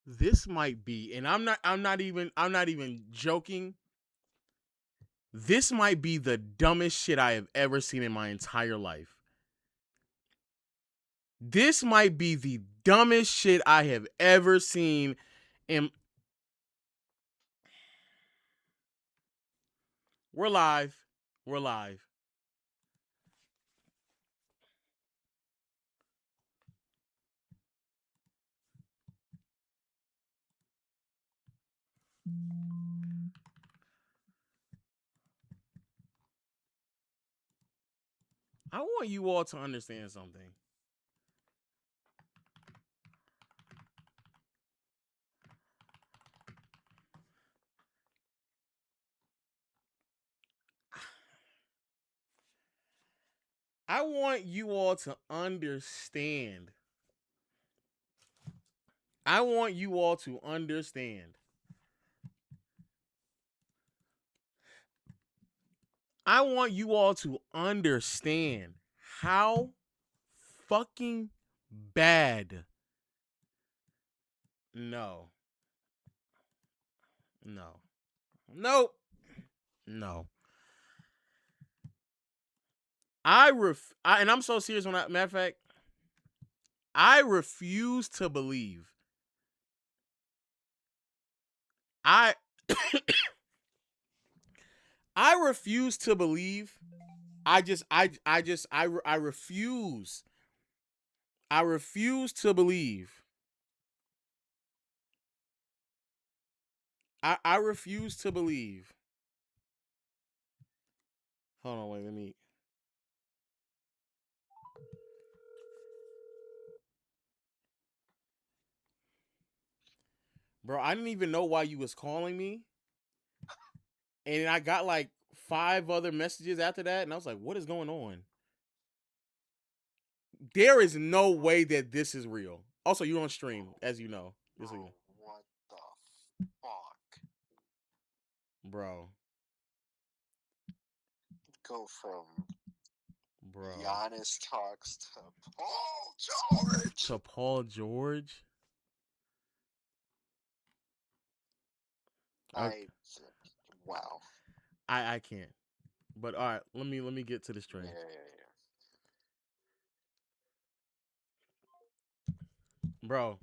This might be, and I'm not even joking. This might be the dumbest shit I have ever seen in my entire life. This might be the dumbest shit I have ever seen in. We're live. We're live. I want you all to understand something. I want you all to understand. I want you all to understand. I want you all to understand how fucking bad. No. No. Nope. No. And I'm so serious when matter of fact, I refuse to believe. I I refuse to believe. I refuse. I refuse to believe. I refuse to believe. Hold on, wait, let me. Bro, I didn't even know why you was calling me. And I got like 5 other messages after that, and I was like, what is going on? There is no way that this is real. Also, you're on stream, as you know. What the fuck? Bro. Go from Bro. Giannis talks to Paul George. To Paul George? Wow. I can't. But all right, let me get to the stream. Yeah. Bro.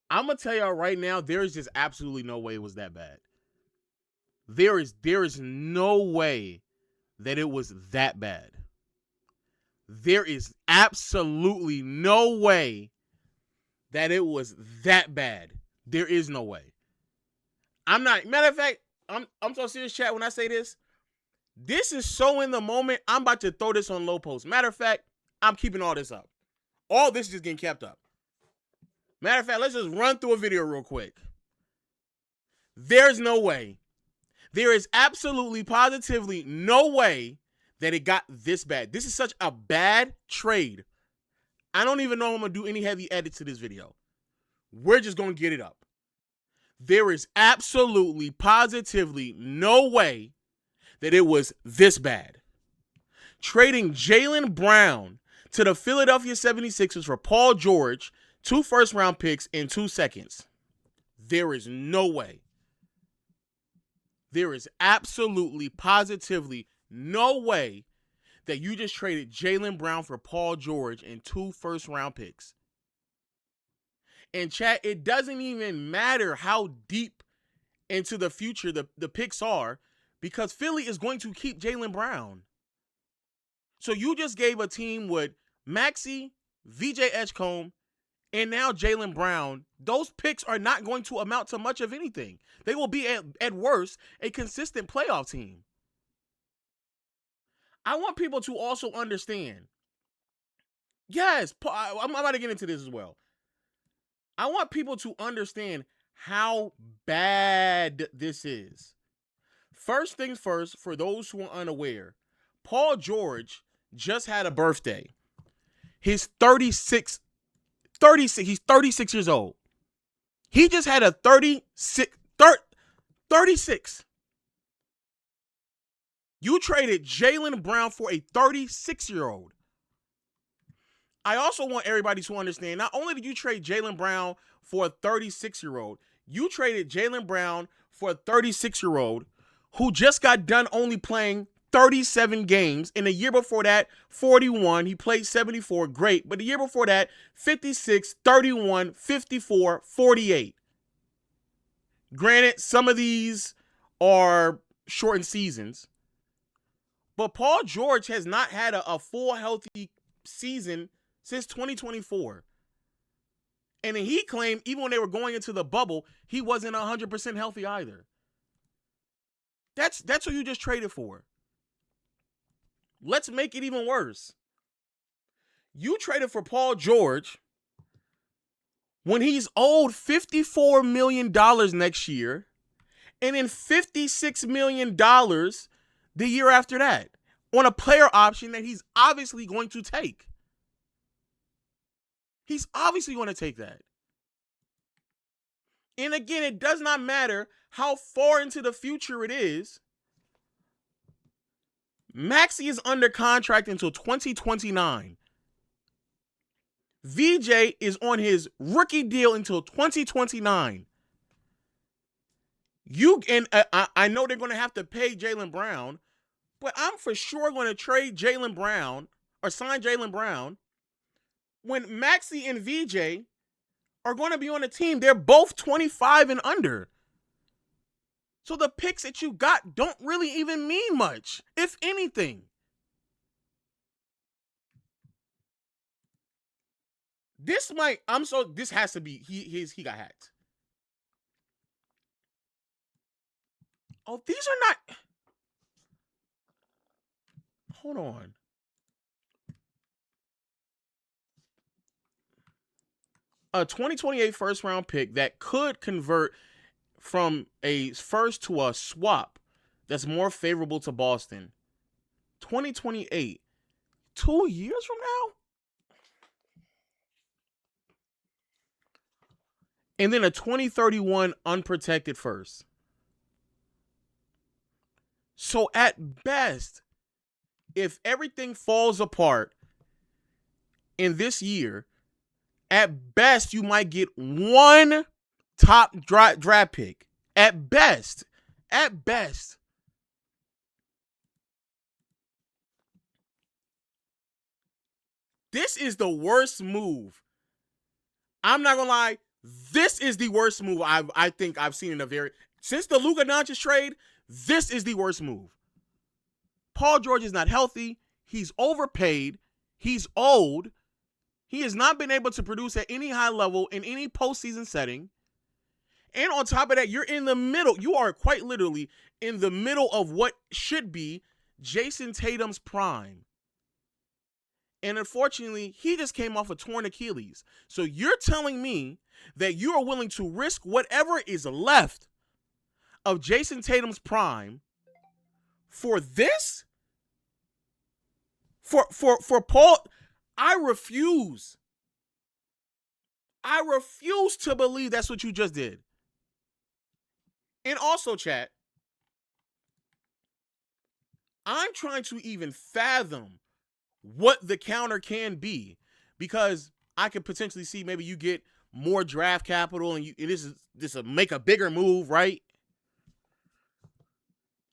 I'm gonna tell y'all right now, there is just absolutely no way it was that bad. There is no way that it was that bad. There is absolutely no way that it was that bad. There is no way. I'm not. Matter of fact, I'm so serious, chat. When I say this, this is so in the moment. I'm about to throw this on low post. Matter of fact, I'm keeping all this up. All this is just getting kept up. Matter of fact, let's just run through a video real quick. There's no way. There is absolutely, positively no way that it got this bad. This is such a bad trade. I don't even know if I'm going to do any heavy edits to this video. We're just going to get it up. There is absolutely, positively no way that it was this bad. Trading Jaylen Brown to the Philadelphia 76ers for Paul George, 2 first-round picks in 2 seconds. There is no way. There is absolutely, positively no way that you just traded Jaylen Brown for Paul George and 2 first-round picks. And chat, it doesn't even matter how deep into the future the picks are, because Philly is going to keep Jaylen Brown. So you just gave a team with Maxey, VJ Edgecombe, and now Jaylen Brown. Those picks are not going to amount to much of anything. They will be, at worst, a consistent playoff team. I want people to also understand. Yes, I'm about to get into this as well. I want people to understand how bad this is. First things first, for those who are unaware, Paul George just had a birthday. He's 36. He's 36 years old. He just had a 36. You traded Jaylen Brown for a 36-year-old. I also want everybody to understand, not only did you trade Jaylen Brown for a 36-year-old, you traded Jaylen Brown for a 36-year-old who just got done only playing 37 games. In the year before that, 41. He played 74. Great. But the year before that, 56, 31, 54, 48. Granted, some of these are shortened seasons. But Paul George has not had a full healthy season since 2024. And then he claimed even when they were going into the bubble, he wasn't 100% healthy either. That's what you just traded for. Let's make it even worse. You traded for Paul George when he's owed $54 million next year and then $56 million the year after that on a player option that he's obviously going to take. He's obviously going to take that. And again, it does not matter how far into the future it is. Maxey is under contract until 2029. VJ is on his rookie deal until 2029. I know they're going to have to pay Jaylen Brown, but I'm for sure going to trade Jaylen Brown or sign Jaylen Brown when Maxey and VJ are going to be on the team. They're both 25 and under. So the picks that you got don't really even mean much, if anything. This has to be, he got hacked. Oh, these are not, hold on. A 2028 first round pick that could convert from a first to a swap that's more favorable to Boston. 2028. 2 years from now? And then a 2031 unprotected first. So at best, if everything falls apart in this year, at best you might get one top draft pick. At best. At best. This is the worst move. I'm not going to lie. This is the worst move I think I've seen since the Luka Doncic trade, this is the worst move. Paul George is not healthy. He's overpaid. He's old. He has not been able to produce at any high level in any postseason setting. And on top of that, you're in the middle. You are quite literally in the middle of what should be Jason Tatum's prime. And unfortunately, he just came off a torn Achilles. So you're telling me that you are willing to risk whatever is left of Jason Tatum's prime for this? For Paul, I refuse. I refuse to believe that's what you just did. And also, chat, I'm trying to even fathom what the counter can be, because I could potentially see maybe you get more draft capital and this will make a bigger move, right?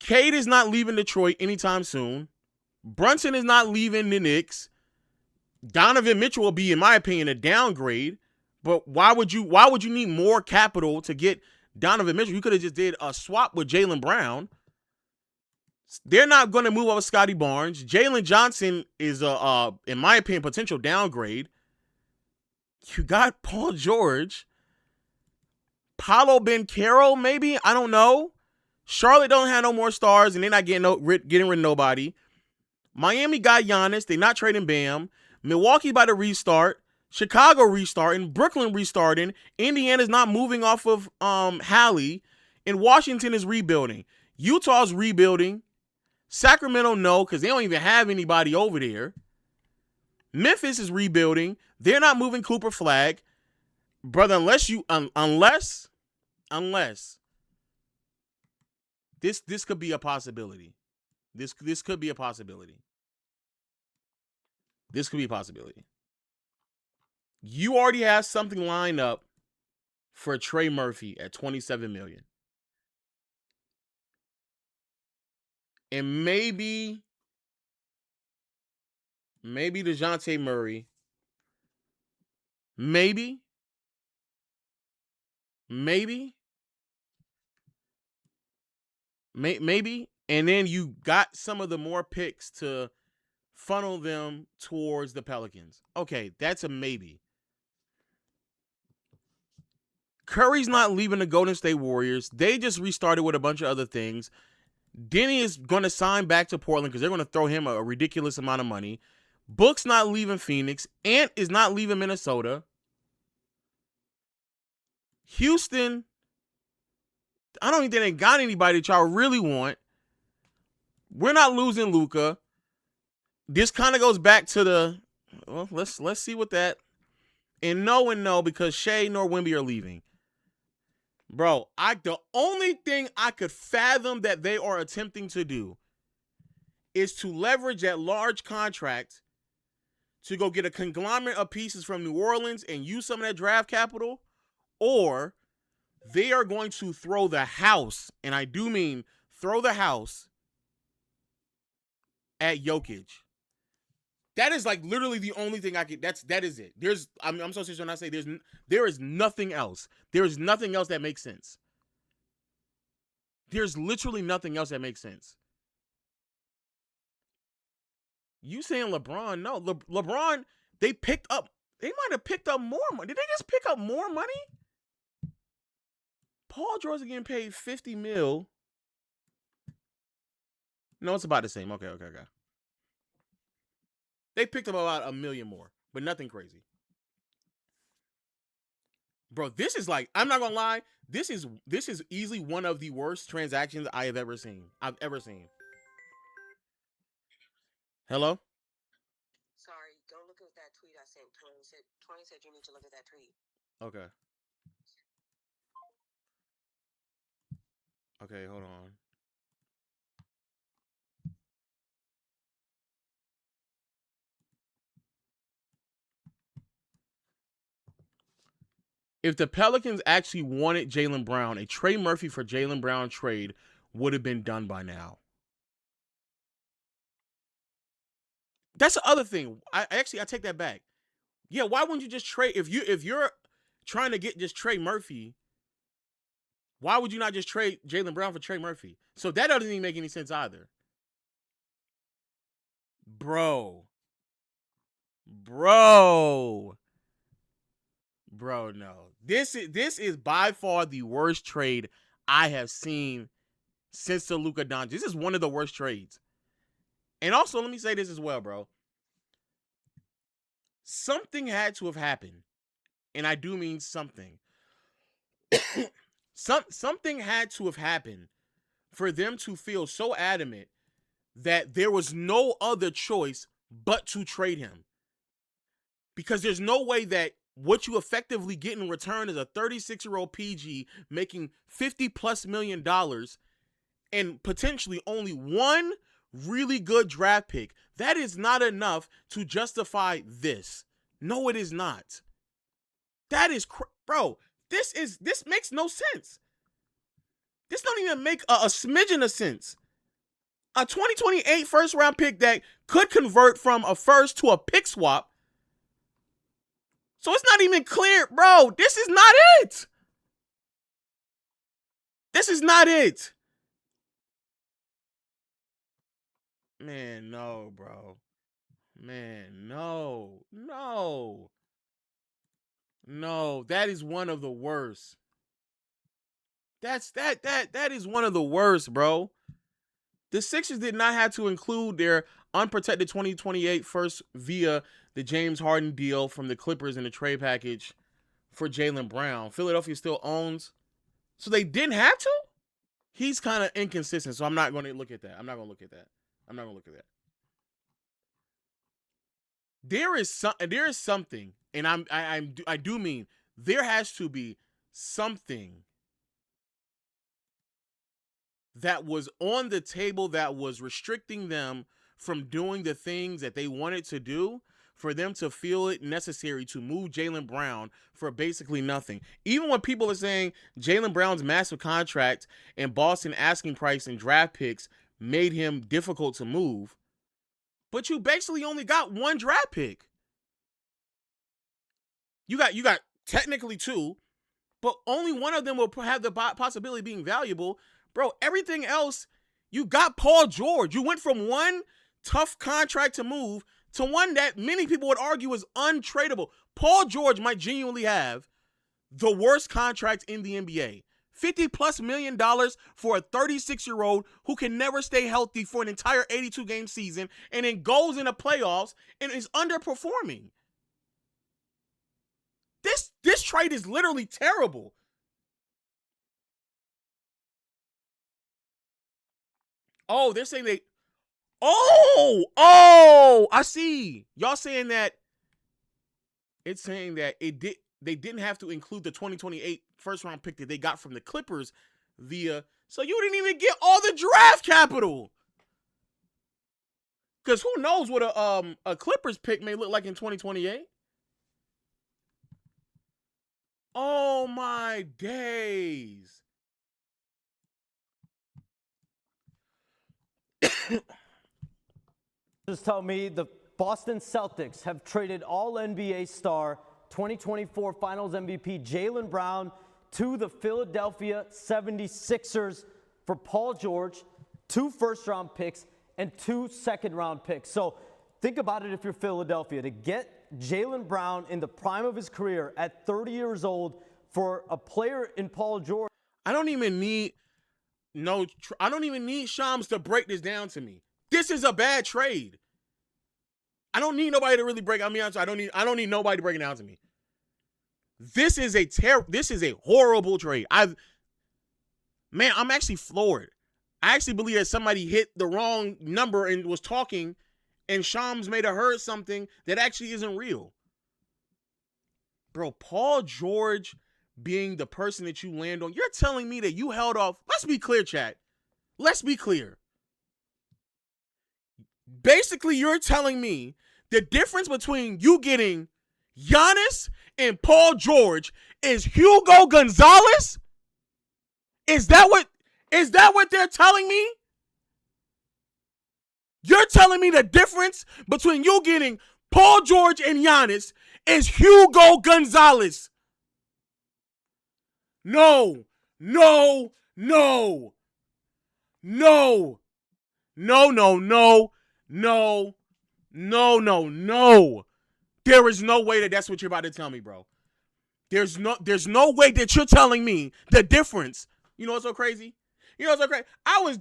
Cade is not leaving Detroit anytime soon. Brunson is not leaving the Knicks. Donovan Mitchell will be, in my opinion, a downgrade. But why would you need more capital to get Donovan Mitchell? You could have just did a swap with Jaylen Brown. They're not going to move over Scotty Barnes. Jalen Johnson is in my opinion, potential downgrade. You got Paul George. Paolo Banchero, maybe? I don't know. Charlotte don't have no more stars, and they're not getting rid of nobody. Miami got Giannis. They're not trading Bam. Milwaukee about to restart. Chicago restarting. Brooklyn restarting. Indiana's not moving off of Hallie. And Washington is rebuilding. Utah's rebuilding. Sacramento, no, because they don't even have anybody over there. Memphis is rebuilding. They're not moving Cooper Flag. Brother, unless this could be a possibility. This could be a possibility. This could be a possibility. You already have something lined up for Trey Murphy at $27 million. And maybe DeJounte Murray. Maybe. And then you got some of the more picks to funnel them towards the Pelicans. Okay, that's a maybe. Curry's not leaving the Golden State Warriors. They just restarted with a bunch of other things. Denny is going to sign back to Portland because they're going to throw him a ridiculous amount of money. Book's not leaving Phoenix. Ant is not leaving Minnesota. Houston, I don't think they got anybody that y'all really want. We're not losing Luka. This kind of goes back to the, well, let's see what that, and no, because Shea nor Wemby are leaving. Bro, the only thing I could fathom that they are attempting to do is to leverage that large contract to go get a conglomerate of pieces from New Orleans and use some of that draft capital, or they are going to throw the house, and I do mean throw the house at Jokic. That is like literally the only thing I could. That is it. I'm so serious when I say there is nothing else. There is nothing else that makes sense. There's literally nothing else that makes sense. You saying LeBron? No, LeBron. They might have picked up more money. Did they just pick up more money? Paul George is getting paid $50 million. No, it's about the same. Okay. They picked up about $1 million more, but nothing crazy. Bro, this is like, I'm not gonna lie, this is easily one of the worst transactions I have ever seen. Hello? Sorry, go look at that tweet I sent. Twain said you need to look at that tweet. Okay. Okay, hold on. If the Pelicans actually wanted Jaylen Brown, a Trey Murphy for Jaylen Brown trade would have been done by now. That's the other thing. I take that back. Yeah, why wouldn't you just trade if you're trying to get just Trey Murphy? Why would you not just trade Jaylen Brown for Trey Murphy? So that doesn't even make any sense either. Bro, no. This is by far the worst trade I have seen since the Luka Doncic. This is one of the worst trades. And also, let me say this as well, bro. Something had to have happened. And I do mean something. Something had to have happened for them to feel so adamant that there was no other choice but to trade him. Because there's no way that what you effectively get in return is a 36-year-old PG making $50+ million and potentially only one really good draft pick. That is not enough to justify this. No, it is not. That is, bro, this makes no sense. This don't even make a smidgen of sense. A 2028 first round pick that could convert from a first to a pick swap. So it's not even clear, bro. This is not it. This is not it. Man, no, bro. Man, no. No, that is one of the worst. That is one of the worst, bro. The Sixers did not have to include their unprotected 2028 first via the James Harden deal from the Clippers in the trade package for Jaylen Brown. Philadelphia still owns. So they didn't have to? He's kind of inconsistent, so I'm not going to look at that. There is something, and I do mean there has to be something that was on the table that was restricting them from doing the things that they wanted to do, for them to feel it necessary to move Jaylen Brown for basically nothing. Even when people are saying Jaylen Brown's massive contract and Boston asking price and draft picks made him difficult to move, but you basically only got one draft pick. You got technically two, but only one of them will have the possibility of being valuable. Bro, everything else, you got Paul George. You went from one tough contract to move to one that many people would argue is untradeable. Paul George might genuinely have the worst contract in the NBA. $50+ million for a 36-year-old who can never stay healthy for an entire 82-game season and then goes into playoffs and is underperforming. This trade is literally terrible. Oh, they're saying they... Oh, I see. Y'all saying that it's saying that they didn't have to include the 2028 first round pick that they got from the Clippers via... So you didn't even get all the draft capital. Because who knows what a Clippers pick may look like in 2028. Oh my days. Just tell me the Boston Celtics have traded all NBA star 2024 Finals MVP Jaylen Brown to the Philadelphia 76ers for Paul George, 2 first-round picks, and 2 second-round picks. So think about it if you're Philadelphia. To get Jaylen Brown in the prime of his career at 30 years old for a player in Paul George. I don't even need Shams to break this down to me. This is a bad trade. I don't need nobody to really break. I mean, I don't need nobody to break it down to me. This is a horrible trade. I'm actually floored. I actually believe that somebody hit the wrong number and was talking, and Shams may have heard something that actually isn't real. Bro, Paul George being the person that you land on, you're telling me that you held off. Let's be clear, chat. Let's be clear. Basically, you're telling me the difference between you getting Giannis and Paul George is Hugo Gonzalez? Is that what they're telling me? You're telling me the difference between you getting Paul George and Giannis is Hugo Gonzalez? No. No. No. No. No, no, no. No. No, no, no. There is no way that that's what you're about to tell me, bro. There's no way that you're telling me the difference. You know what's so crazy? You know what's so crazy? I was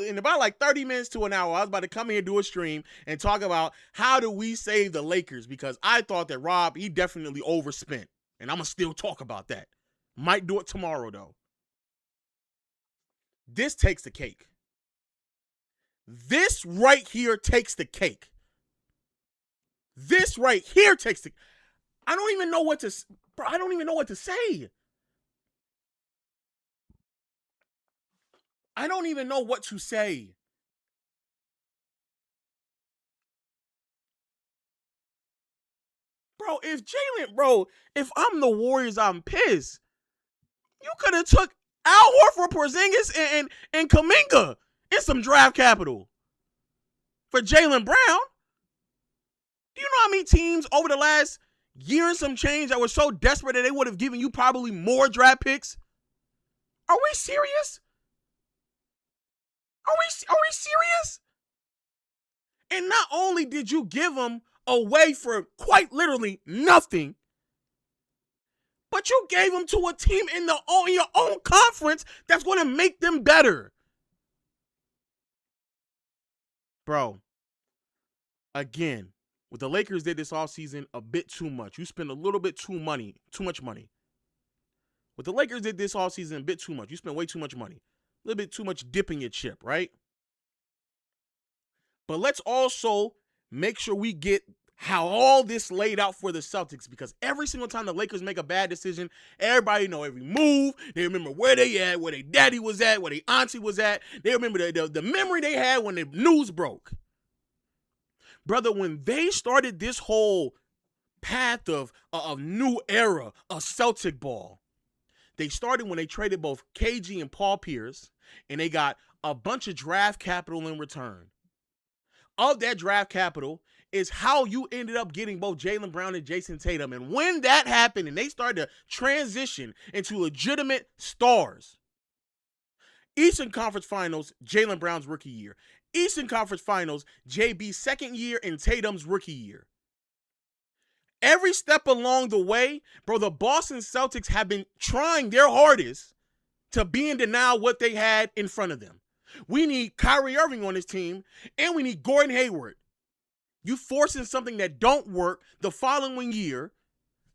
in about like 30 minutes to an hour. I was about to come here, do a stream, and talk about how do we save the Lakers, because I thought that Rob, he definitely overspent. And I'm going to still talk about that. Might do it tomorrow, though. This takes the cake. This right here takes the cake. This right here takes the... I don't even know what to say. I don't even know what to say. Bro, if I'm the Warriors, I'm pissed. You could have took Al Horford, Porzingis, and Kuminga in some draft capital for Jaylen Brown. Do you know how many teams over the last year and some change that were so desperate that they would have given you probably more draft picks? Are we serious? Are we serious? And not only did you give them away for quite literally nothing, but you gave them to a team in your own conference that's going to make them better. Bro, again, what the Lakers did this offseason, a bit too much. You spend a little bit too much money. What the Lakers did this offseason, a bit too much. You spent way too much money. A little bit too much dipping your chip, right? But let's also make sure we get how all this laid out for the Celtics, because every single time the Lakers make a bad decision, everybody know every move. They remember where they at, where their daddy was at, where their auntie was at. They remember the memory they had when the news broke. Brother, when they started this whole path of new era of Celtic ball, they started when they traded both KG and Paul Pierce, and they got a bunch of draft capital in return. Of that draft capital is how you ended up getting both Jaylen Brown and Jason Tatum. And when that happened and they started to transition into legitimate stars, Eastern Conference Finals, Jaylen Brown's rookie year. Eastern Conference Finals, JB's second year and Tatum's rookie year. Every step along the way, bro, the Boston Celtics have been trying their hardest to be in denial what they had in front of them. We need Kyrie Irving on this team, and we need Gordon Hayward. You forcing something that don't work the following year,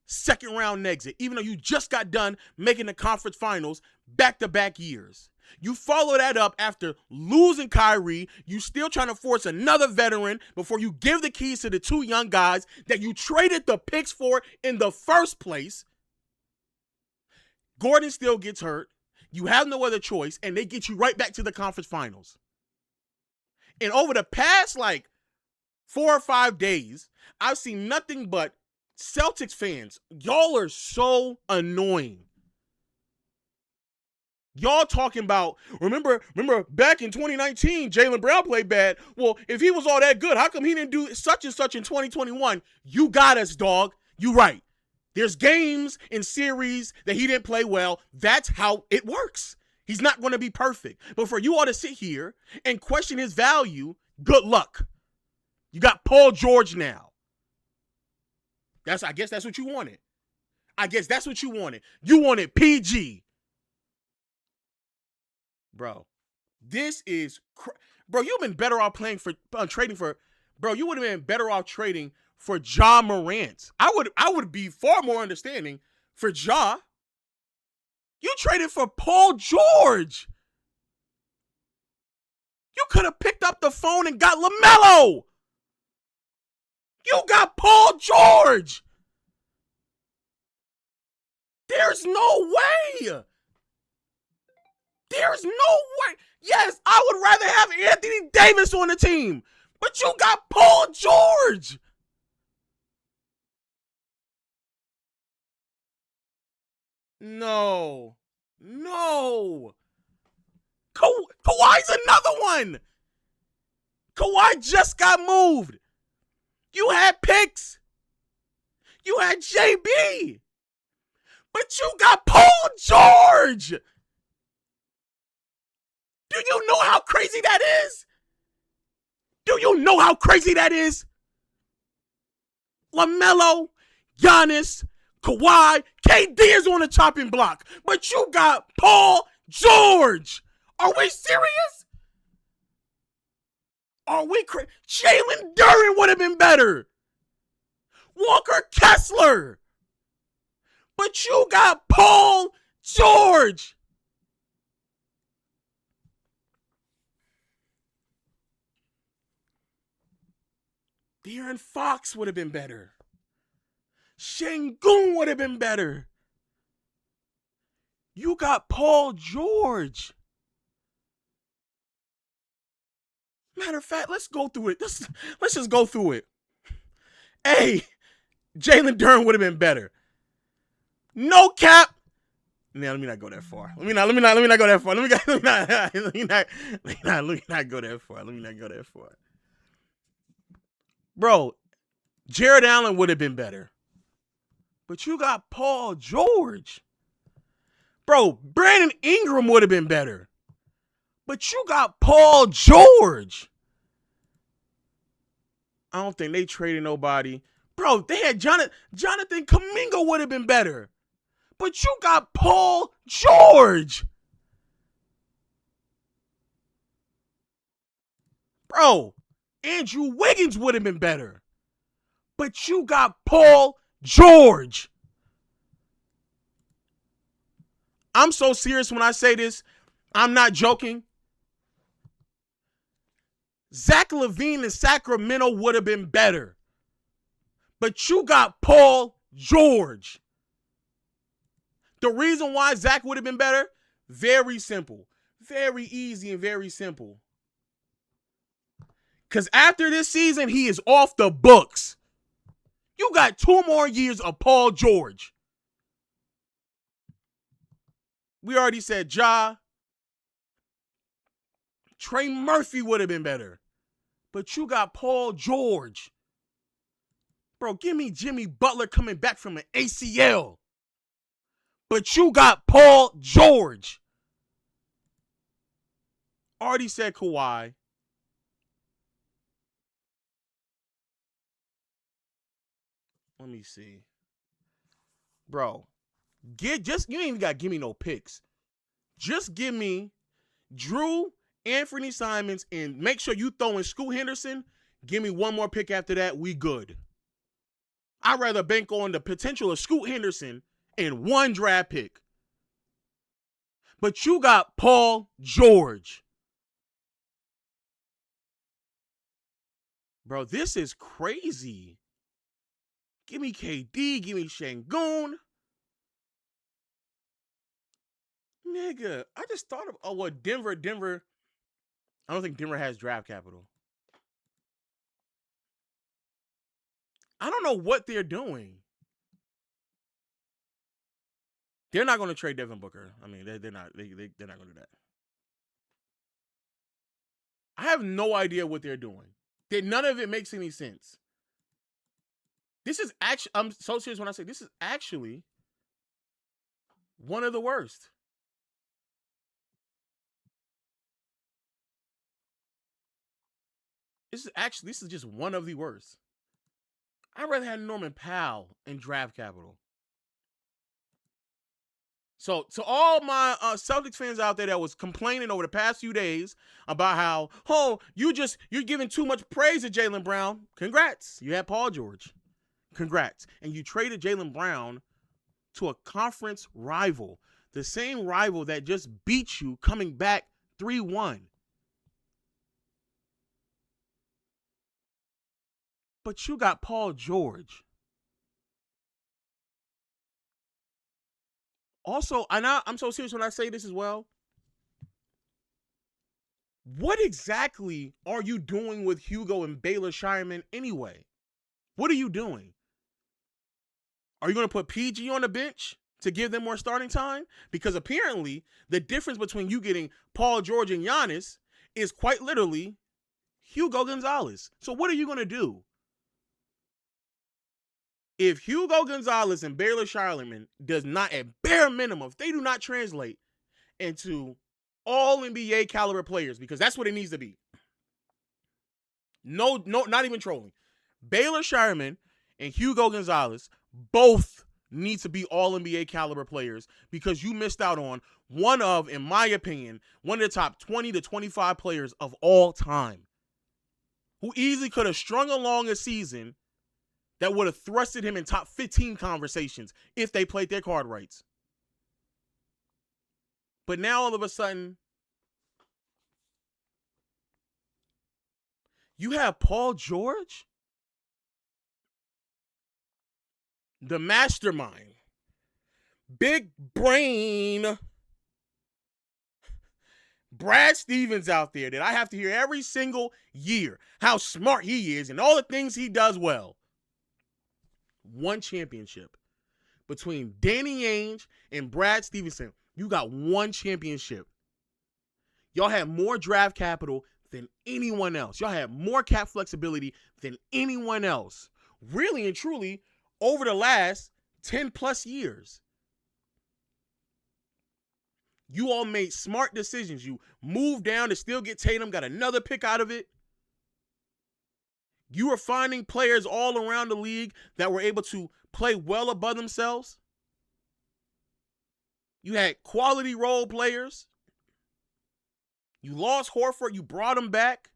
second round exit, even though you just got done making the conference finals back-to-back years. You follow that up after losing Kyrie. You still trying to force another veteran before you give the keys to the two young guys that you traded the picks for in the first place. Gordon still gets hurt. You have no other choice, and they get you right back to the conference finals. And over the past, 4 or 5 days, I've seen nothing but Celtics fans. Y'all are so annoying. Y'all talking about, remember back in 2019, Jaylen Brown played bad. Well, if he was all that good, how come he didn't do such and such in 2021? You got us, dog. You right. There's games in series that he didn't play well. That's how it works. He's not going to be perfect. But for you all to sit here and question his value, good luck. You got Paul George now. I guess that's what you wanted. You wanted PG. Bro, this is bro, you've been better off trading for bro, you would have been better off trading for Ja Morant. I would be far more understanding for Ja. You traded for Paul George. You could have picked up the phone and got LaMelo. You got Paul George. There's no way. There's no way. Yes, I would rather have Anthony Davis on the team, but you got Paul George. No. Kawhi's another one. Kawhi just got moved. You had picks. You had JB. But you got Paul George. Do you know how crazy that is? LaMelo, Giannis, Kawhi, KD is on the chopping block. But you got Paul George. Are we serious? Are we crazy? Jalen Duren would have been better. Walker Kessler. But you got Paul George. De'Aaron Fox would have been better. Şengün would have been better. You got Paul George. Matter of fact, let's go through it. Let's just go through it. Hey, Jalen Duren would have been better. No cap. Now let me not go that far. Let me not go that far. Let me not go that far. Bro, Jared Allen would have been better. But you got Paul George. Bro, Brandon Ingram would have been better. But you got Paul George. I don't think they traded nobody. Bro, they had Jonathan Kuminga would have been better. But you got Paul George. Bro, Andrew Wiggins would have been better. But you got Paul George. I'm so serious when I say this. I'm not joking. Zach LaVine in Sacramento would have been better. But you got Paul George. The reason why Zach would have been better, very simple. Very easy and very simple. Because after this season, he is off the books. You got 2 more years of Paul George. We already said Ja. Trey Murphy would have been better. But you got Paul George. Bro, give me Jimmy Butler coming back from an ACL. But you got Paul George. Already said Kawhi. Let me see. Bro, you ain't even got to give me no picks. Just give me Drew, Anthony Simons, and make sure you throw in Scoot Henderson. Give me one more pick after that. We good. I'd rather bank on the potential of Scoot Henderson and 1 draft pick. But you got Paul George. Bro, this is crazy. Give me KD. Give me Şengün. Nigga, I just thought of, Denver. I don't think Denver has draft capital. I don't know what they're doing. They're not going to trade Devin Booker. I mean, they're not going to do that. I have no idea what they're doing. None of it makes any sense. This is actually, I'm so serious when I say this is actually one of the worst. This is just one of the worst. I'd rather have Norman Powell in draft capital. So to all my Celtics fans out there that was complaining over the past few days about how, you're giving too much praise to Jaylen Brown. Congrats. You had Paul George. Congrats. And you traded Jaylen Brown to a conference rival. The same rival that just beat you coming back 3-1. But you got Paul George. Also, I'm so serious when I say this as well. What exactly are you doing with Hugo and Baylor Shireman anyway? What are you doing? Are you going to put PG on the bench to give them more starting time? Because apparently the difference between you getting Paul George and Giannis is quite literally Hugo Gonzalez. So what are you going to do? If Hugo Gonzalez and Baylor Shireman does not, at bare minimum, if they do not translate into all NBA caliber players, because that's what it needs to be. No, not even trolling. Baylor Shireman and Hugo Gonzalez both need to be all NBA caliber players because you missed out on one of, in my opinion, one of the top 20 to 25 players of all time who easily could have strung along a season that would have thrusted him in top 15 conversations if they played their card rights. But now all of a sudden, you have Paul George, the mastermind, big brain, Brad Stevens out there that I have to hear every single year how smart he is and all the things he does well. One championship between Danny Ainge and Brad Stevenson. You got one championship. Y'all have more draft capital than anyone else. Y'all have more cap flexibility than anyone else. Really and truly, over the last 10 plus years. You all made smart decisions. You moved down to still get Tatum, got another pick out of it. You were finding players all around the league that were able to play well above themselves. You had quality role players. You lost Horford. You brought him back.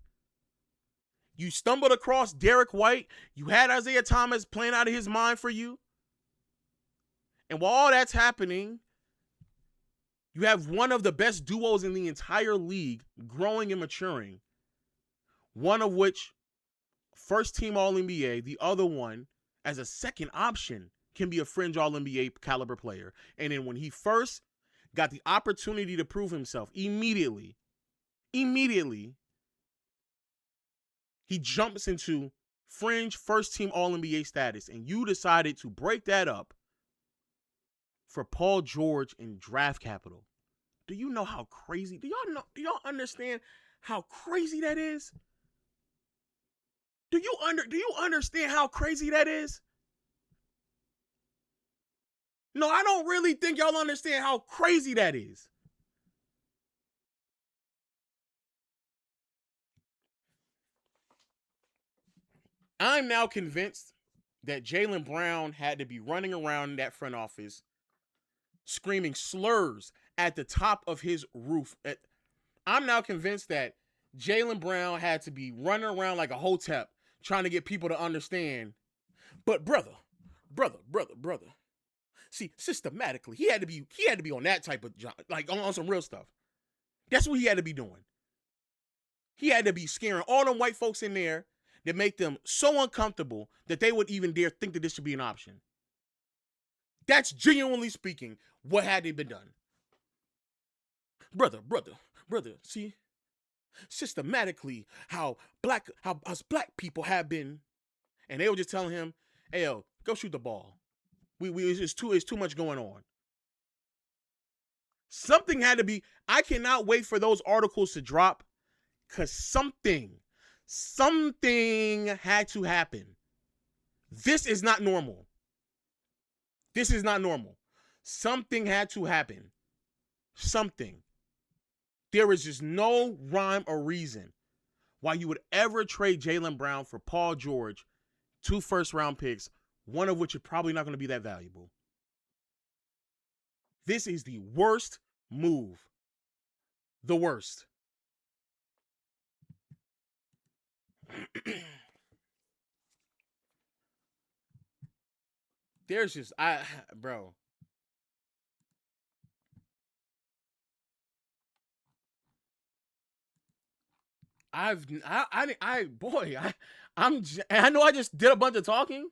You stumbled across Derek White. You had Isaiah Thomas playing out of his mind for you. And while all that's happening, you have one of the best duos in the entire league growing and maturing. One of which, first team All-NBA, the other one as a second option can be a fringe All-NBA caliber player. And then when he first got the opportunity to prove himself, immediately, he jumps into fringe first-team All-NBA status, and you decided to break that up for Paul George and draft capital. Do you know how crazy? Do y'all understand how crazy that is? Do you understand how crazy that is? No, I don't really think y'all understand how crazy that is. I'm now convinced that Jaylen Brown had to be running around that front office screaming slurs at the top of his roof. I'm now convinced that Jaylen Brown had to be running around like a hotep trying to get people to understand. But brother. See, systematically, he had to be on that type of job, like on some real stuff. That's what he had to be doing. He had to be scaring all them white folks in there that make them so uncomfortable that they would even dare think that this should be an option. That's genuinely speaking what had to be done. Brother. See, systematically how us black people have been, and they were just telling him, "Hey, yo, go shoot the ball. It's too much going on." Something had to be. I cannot wait for those articles to drop, because something had to happen. This is not normal. Something had to happen. Something. There is just no rhyme or reason why you would ever trade Jaylen Brown for Paul George, 2 first-round picks, one of which are probably not going to be that valuable. This is the worst move. The worst. There's just, bro. I know I just did a bunch of talking.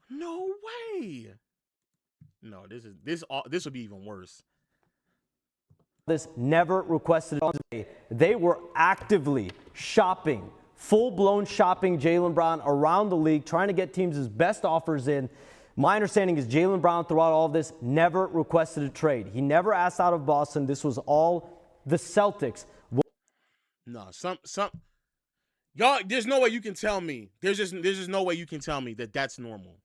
No way. No, this would be even worse. This never requested. They were actively shopping, full-blown shopping Jaylen Brown around the league, trying to get teams his best offers in. My understanding is Jaylen Brown, throughout all of this, never requested a trade. He never asked out of Boston. This was all the Celtics. No, y'all. There's no way you can tell me. There's just no way you can tell me that that's normal.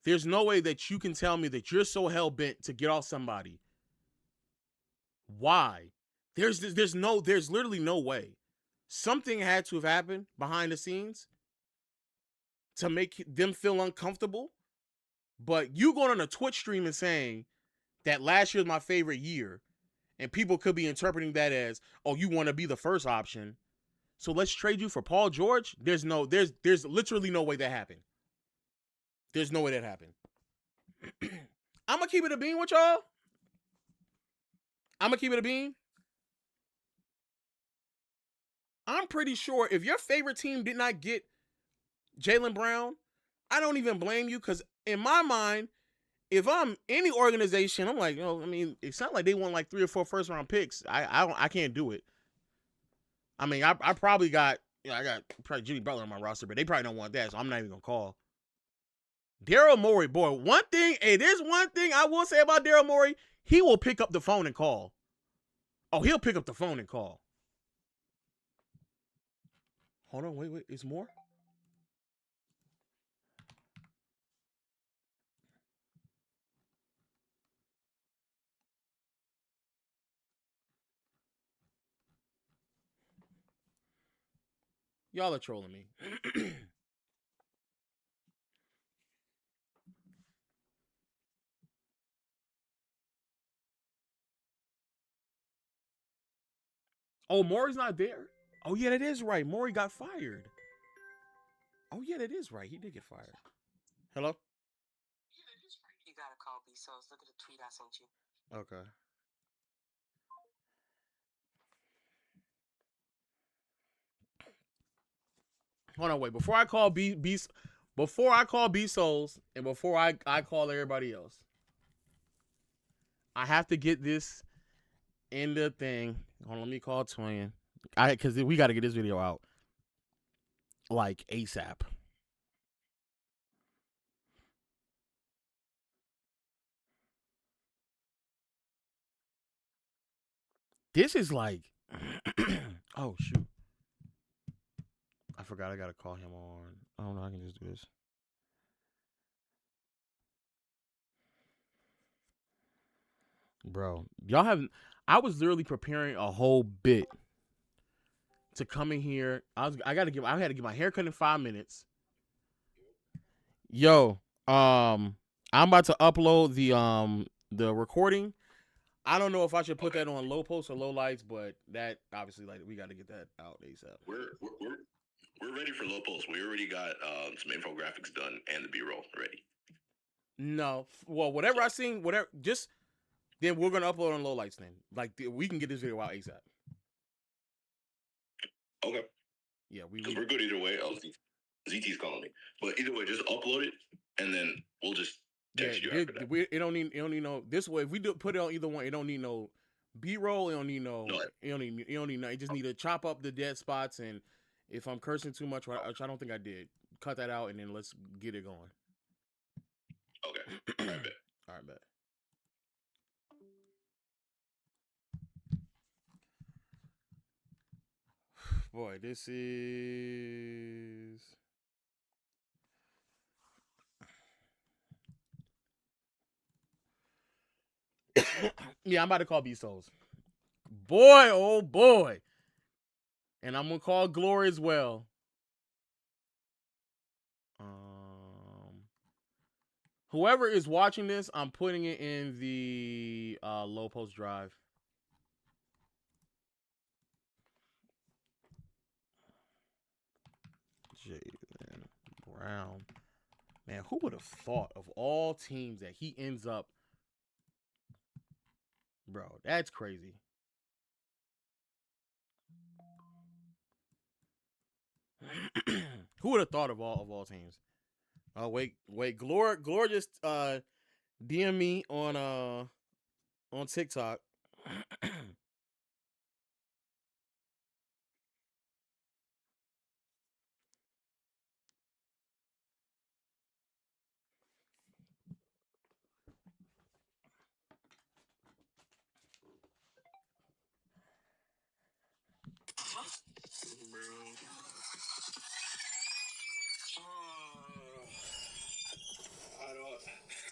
There's no way that you can tell me that you're so hell-bent to get off somebody. Why? There's literally no way. Something had to have happened behind the scenes to make them feel uncomfortable. But you going on a Twitch stream and saying that last year was my favorite year, and people could be interpreting that as, oh, you want to be the first option, so let's trade you for Paul George. There's literally no way that happened. There's no way that happened. I'm gonna keep it a bean with y'all. I'm pretty sure if your favorite team did not get Jaylen Brown, I don't even blame you, because in my mind, if I'm any organization, I'm like, I mean, it sounds like they want like 3 or 4 first-round picks. I can't do it. I mean, I probably got, I got probably Jimmy Butler on my roster, but they probably don't want that, so I'm not even gonna call. Daryl Morey, boy, there's one thing I will say about Daryl Morey, he will pick up the phone and call. Oh, he'll pick up the phone and call. Hold on, wait, is more? Y'all are trolling me. Oh, Maury's not there? Oh, yeah, that is right. Maury got fired. Oh, yeah, that is right. He did get fired. Hello? You gotta call B Sos. Look at the tweet I sent you. Okay. Hold on, wait. Before I call before I call B Souls and before I call everybody else, I have to get this in the thing. Hold on, let me call Twin. Because we got to get this video out like ASAP. This is like, oh shoot, I forgot I gotta call him on. I don't know. I can just do this. Bro, y'all haven't. I was literally preparing a whole bit to come in here. I had to get my haircut in 5 minutes. Yo, I'm about to upload the recording. I don't know if I should put that on low post or low lights, but that obviously like we got to get that out ASAP. We're ready for low post. We already got some infographics done and the B-roll ready. No, well, whatever I seen, whatever, just then we're gonna upload on low lights. Then, like, we can get this video out ASAP. Okay. Yeah, because we're good either way. ZT's calling me, but either way, just upload it and then we'll just text you after that. It don't need no this way. If we do put it on either one, it don't need no B-roll. It don't need no. It don't need no. You just need to chop up the dead spots, and if I'm cursing too much, which I don't think I did, cut that out, and then let's get it going. Okay. All right, bet. All right, bet. Boy, this is. Yeah, I'm about to call B Souls. Boy, oh boy. And I'm gonna call Glory as well. Whoever is watching this, I'm putting it in the low post drive. Jaylen Brown. Man, who would have thought of all teams that he ends up? Bro, that's crazy. Who would have thought of all teams? Oh wait, Glor just DM me on TikTok.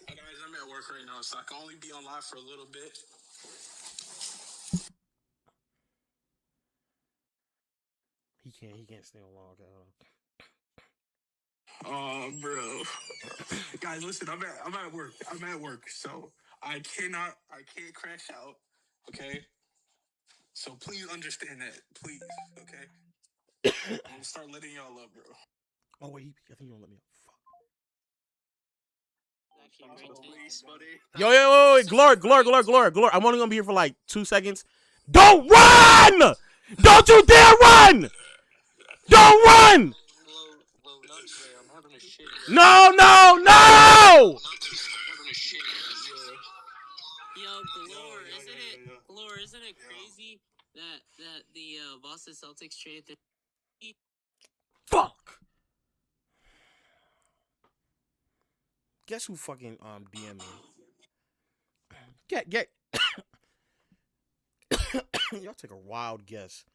Guys, I'm at work right now, so I can only be on live for a little bit. He can't stay on long. Oh, bro. Guys, listen, I'm at work. I'm at work, so I can't crash out. Okay. So please understand that, please. Okay. I'm gonna start letting y'all up, bro. Oh wait, I think you won't let me up. Fuck. Please, buddy. Yo, wait, Glory. I'm only gonna be here for like 2 seconds. Don't run! Don't you dare run! Don't run! No! Yo, Glor, isn't it crazy that the Boston Celtics traded Fuck! Guess who fucking DM me? Get. Y'all take a wild guess.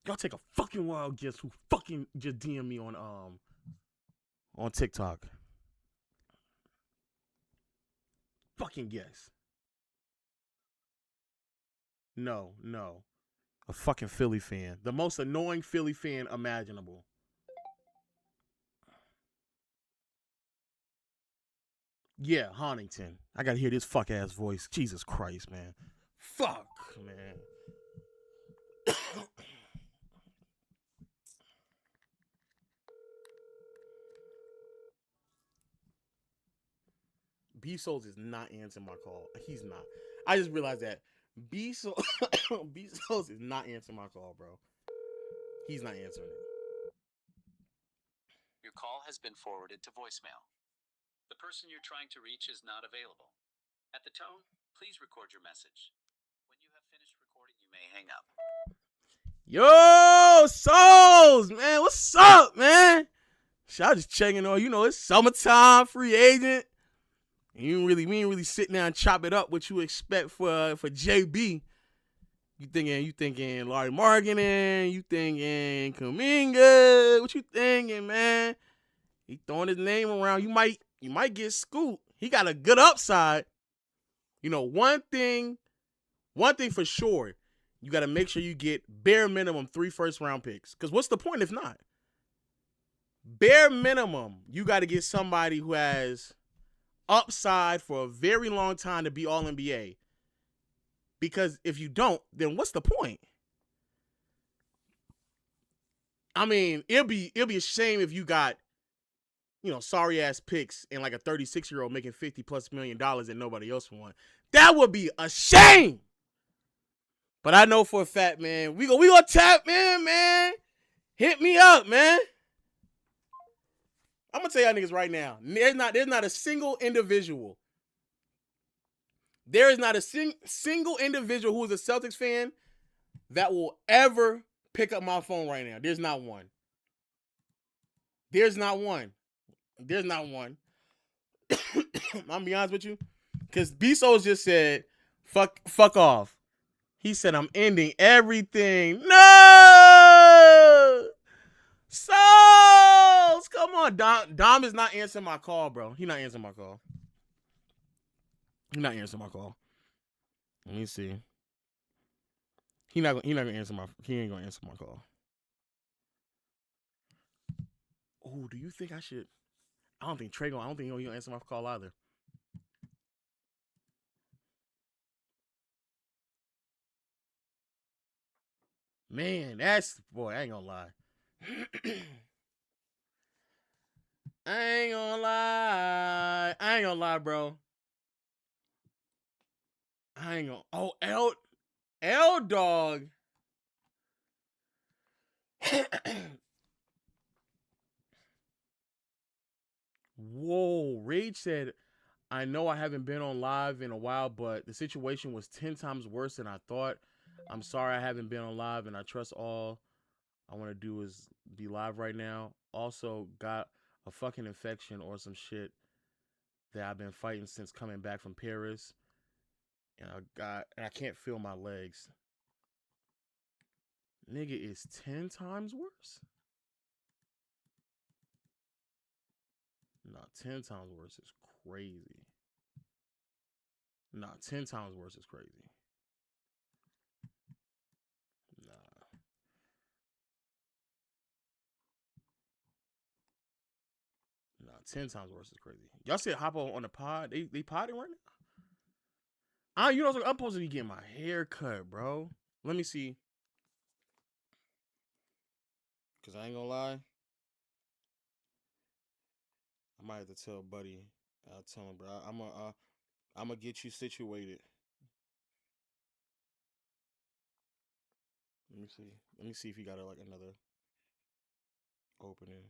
Y'all take a fucking wild guess who fucking just DM me on TikTok. Fucking guess. No. A fucking Philly fan. The most annoying Philly fan imaginable. Yeah, Honington. I gotta hear this fuck ass voice. Jesus Christ, man. Fuck, man. B Souls is not answering my call. He's not. I just realized that B Souls is not answering my call, bro. He's not answering it. Your call has been forwarded to voicemail. The person you're trying to reach is not available. At the tone, please record your message. When you have finished recording, you may hang up. Yo, Souls, man, what's up, man? Y'all just checking on, it's summertime, free agent. We ain't really sit down and chop it up what you expect for JB. You thinking Larry Markkinen, you thinking Kuminga, what you thinking, man? He throwing his name around. You might get scooped. He got a good upside. One thing for sure, you got to make sure you get bare minimum 3 first-round picks. Because what's the point if not? Bare minimum, you got to get somebody who has upside for a very long time to be All-NBA. Because if you don't, then what's the point? I mean, it'll be a shame if you got, sorry ass picks and like a 36-year-old making $50+ million and nobody else won. That would be a shame. But I know for a fact, man, we gonna tap, man. Hit me up, man. I'm gonna tell y'all niggas right now. There's not a single individual. There is not a single individual who is a Celtics fan that will ever pick up my phone right now. There's not one. I'm gonna be honest with you. Because Bezos just said, fuck off. He said, I'm ending everything. No! Souls! Come on. Dom is not answering my call, bro. He not answering my call. Let me see. He ain't gonna answer my call. Oh, do you think I should? I don't think he'll answer my call either. Man, I ain't gonna lie. I ain't gonna lie, bro. Oh, L dog. Whoa, Rage said, I know I haven't been on live in a while, but the situation was 10 times worse than I thought. I'm sorry I haven't been on live, and I trust all I want to do is be live right now. Also, got a fucking infection or some shit that I've been fighting since coming back from Paris. And I can't feel my legs. Nigga, it's 10 times worse? Nah, 10 times worse is crazy. Nah, 10 times worse is crazy. Nah, 10 times worse is crazy. Y'all said hop on the pod. They podding right now? I'm supposed to be getting my hair cut, bro. Let me see. Because I ain't gonna lie. I might have to tell Buddy. I'll tell him, bro. I'm gonna get you situated. Let me see if he got another opening.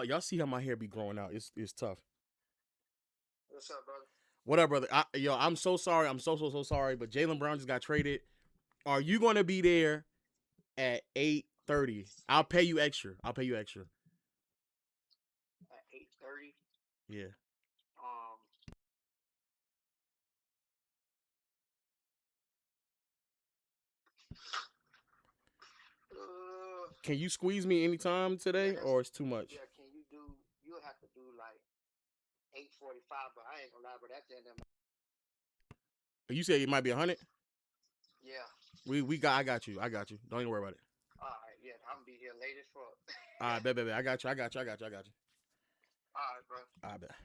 Y'all see how my hair be growing out. It's tough. What's up, brother? What up, brother? I'm so sorry. I'm so sorry. But Jaylen Brown just got traded. Are you gonna be there at 8:30? I'll pay you extra. At 8:30? Yeah. Can you squeeze me anytime today, or it's too much? Yeah, you'll have to do like 8:45, but I ain't gonna lie, but that's the end of my... You said it might be 100? Yeah. I got you. Don't even worry about it. All right, yeah, I'm gonna be here late as fuck. All right, bet. I got you. All right, bro. All right, bet.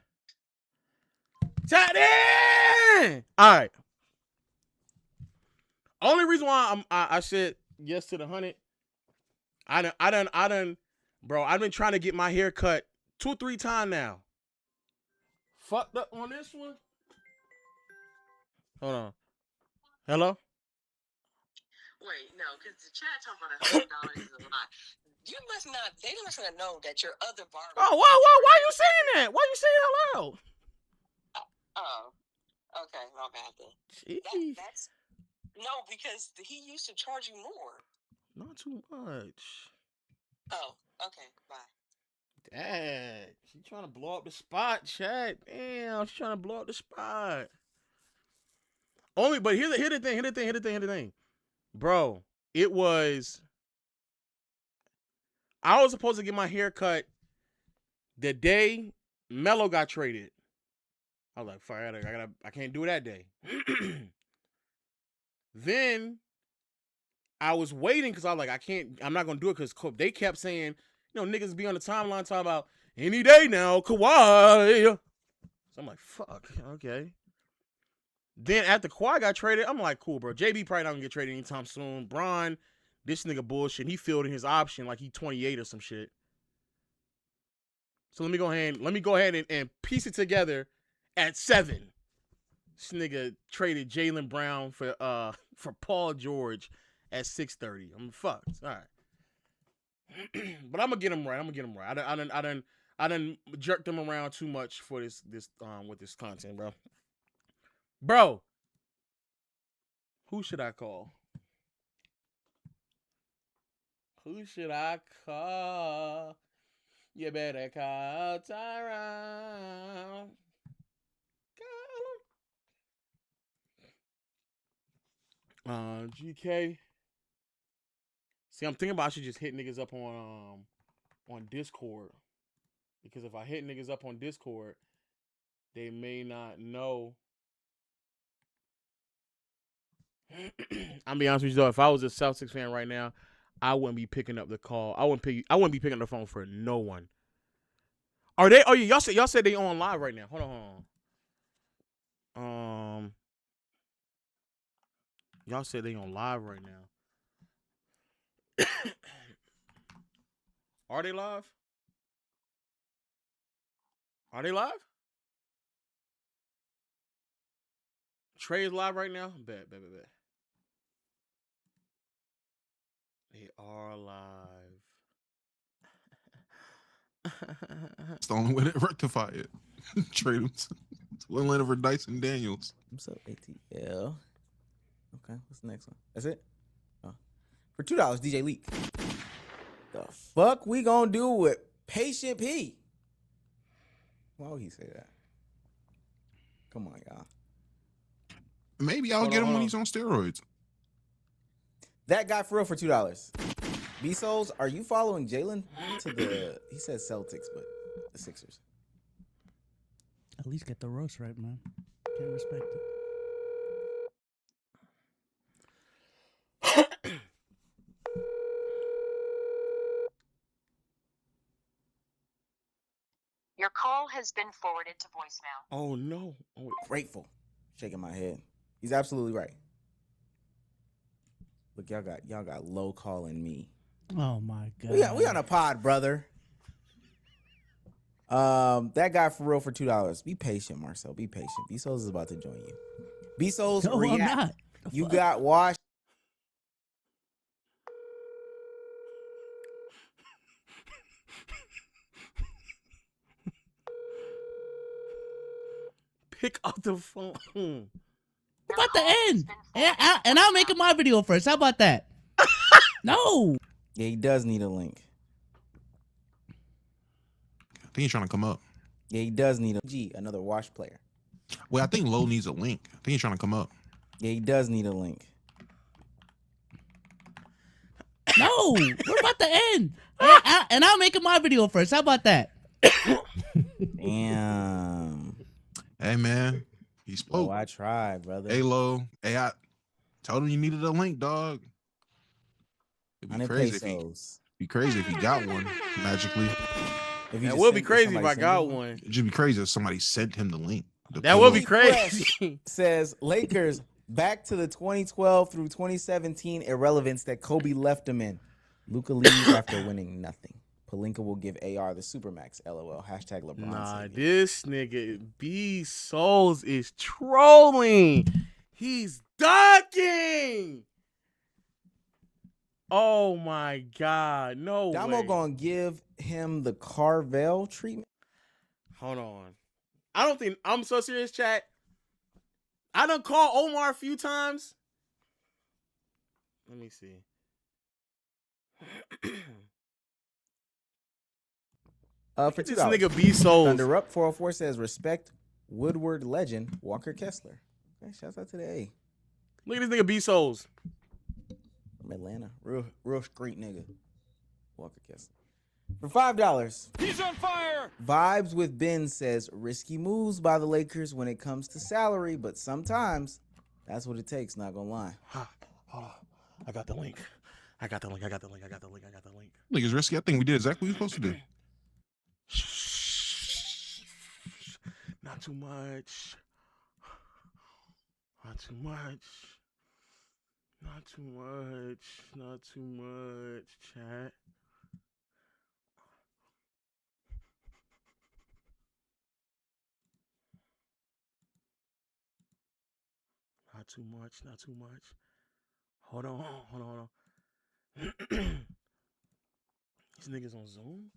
Tap in! All right. Only reason why I said yes to the 100 Bro, I've been trying to get my hair cut 2 or 3 times now. Fucked up on this one. Hold on. Hello? Wait, no, because the chat talking about $100 is a lot. They must not know that your other barber. Oh, why you saying that? Why you saying it out loud? Oh, okay, my bad then. Jeez. That's no, because he used to charge you more. Not too much. Oh, okay, bye. Dad, she trying to blow up the spot, chat. Damn, she's trying to blow up the spot. Only, but here's the thing. Bro, it was. I was supposed to get my hair cut the day Melo got traded. I was like, fuck, I can't do it that day. Then I was waiting because I was like, I'm not gonna do it because they kept saying, niggas be on the timeline talking about any day now, Kawhi. So I'm like, fuck, okay. Then after Kawhi got traded, I'm like, cool, bro. JB probably not gonna get traded anytime soon. Bron, this nigga bullshit. He filled in his option like he 28 or some shit. So let me go ahead and piece it together at 7. This nigga traded Jaylen Brown for Paul George at 6:30. I'm fucked. All right. But I'm gonna get him right. I done jerked him around too much for this with this content, bro. Bro, who should I call? Who should I call? You better call Tyrone. Call him. GK. See, I'm thinking about I should just hit niggas up on Discord. Because if I hit niggas up on Discord, they may not know. I'm be honest with you though, if I was a Celtics fan right now, I wouldn't be picking up the call. I wouldn't be picking up the phone for no one. Are they? Oh yeah, y'all said they on live right now. Hold on. Y'all said they on live right now. Are they live? Are they live? Trey's live right now? Bet. They are live. It's the only way to rectify it. Trade him to Leonard for Dyson Daniels. What's up, ATL? Okay, what's the next one? That's it? Oh. For $2, DJ Leak. The fuck we gonna do with Patient P? Why would he say that? Come on, y'all. Maybe I'll get him when he's on steroids. That guy for real for $2. B-Souls, are you following Jaylen to the, he says Celtics, but the Sixers? At least get the roast right, man. Can't respect it. Your call has been forwarded to voicemail. Oh no. Oh, Grateful. Shaking my head. He's absolutely right. Look, y'all got low calling me. Oh my god. We on a pod, brother. That guy for real for $2. Be patient, Marcel. Be patient. B-Souls is about to join you. B-Souls, No, react. I'm not. You got washed. Pick up the phone. About to end. And I'll make it my video first. How about that? No. Yeah, he does need a link. I think he's trying to come up. Yeah, he does need a G, another wash player. Well, I think Lowe needs a link. I think he's trying to come up. Yeah, he does need a link. No. We're about to end. And I'll make it my video first. How about that? Damn. Hey, man. He spoke. Oh, I tried, brother. Hey, Lowe. Hey, I told him you needed a link, dog. It'd be crazy if he got one magically. That would be crazy if I got one. It'd just be crazy if somebody sent him the link. That would be crazy. Says Lakers back to the 2012 through 2017 irrelevance that Kobe left them in. Luka leaves after winning nothing. Palinka will give AR the Supermax. LOL. Hashtag LeBron. Nah, savior. this nigga B Souls is trolling. He's ducking. Oh my God. No Damo way. gonna give him the Carvel treatment. Hold on. I don't think I'm so serious, chat. I done called Omar a few times. Let me see. For This $2. nigga B Souls. Thunder Up 404 says respect Woodward legend Walker Kessler. Okay, shouts out to the A. Look at this nigga B Souls. From Atlanta. Real street nigga. Walker Kessler. For $5. He's on fire! Vibes with Ben says risky moves by the Lakers when it comes to salary, but sometimes that's what it takes, not gonna lie. Hold on. I got the link. I got the link. Niggas risky. I think we did exactly what we were supposed to do. Not too much. Not too much. Not too much. Not too much, chat. Not too much. Not too much. Hold on. These niggas on Zoom?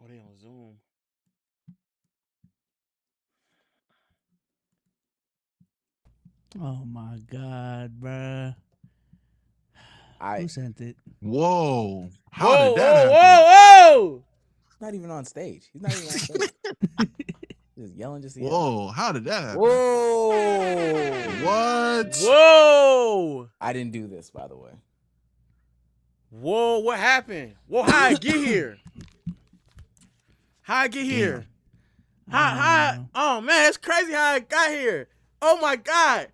Oh, they on Zoom. Oh my God, bruh. Who sent it? Whoa. How Whoa, did that happen? whoa! He's not even on stage. He's not even on stage. Just yelling, just yelling. Whoa. How did that happen? Whoa. What? Whoa! I didn't do this, by the way. Whoa, what happened? Whoa, how I get here? How I get here? How? Oh man, it's crazy how I got here. Oh my God.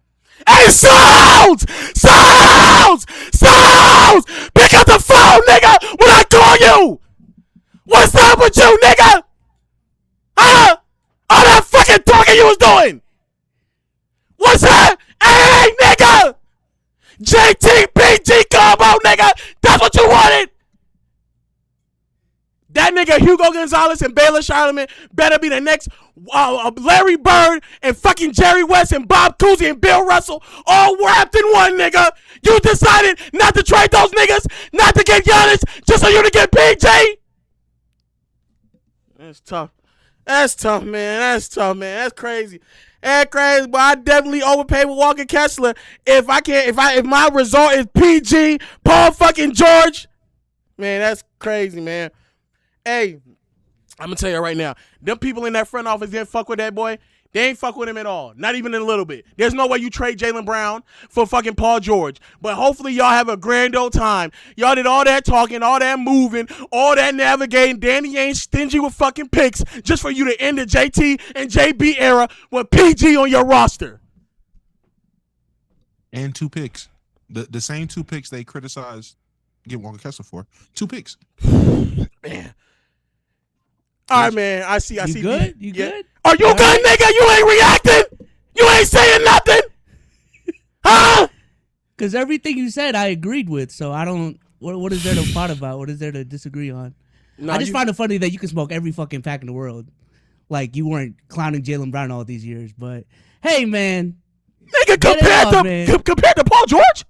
Hey, Sounds! Pick up the phone, nigga, when I call you! What's up with you, nigga? Huh? All that fucking talking you was doing! What's up? Hey, nigga! JTPG combo, nigga! That's what you wanted! That nigga Hugo Gonzalez and Baylor Charlemagne better be the next Larry Bird and fucking Jerry West and Bob Cousy and Bill Russell all wrapped in one, nigga. You decided not to trade those niggas, not to get Giannis, just so you to get PG? That's tough. That's tough, man. That's crazy. That's crazy, but I definitely overpaid with Walker Kessler. If my result is PG, Paul fucking George, man, that's crazy, man. Hey, I'm gonna tell you right now, them people in that front office didn't fuck with that boy. They ain't fuck with him at all. Not even in a little bit. There's no way you trade Jaylen Brown for fucking Paul George. But hopefully y'all have a grand old time. Y'all did all that talking, all that moving, all that navigating. Danny ain't stingy with fucking picks just for you to end the JT and JB era with PG on your roster. And 2 picks. The same 2 picks they criticized get Walker Kessler for. 2 picks. Man. All right, man. I see. You good? You good? Are you good, nigga? You ain't reacting? You ain't saying nothing? Huh? Because everything you said, I agreed with. So I don't. What is there to fight about? What is there to disagree on? No, I just find it funny that you can smoke every fucking pack in the world. Like you weren't clowning Jaylen Brown all these years. But hey, man. Nigga, compared to Paul George?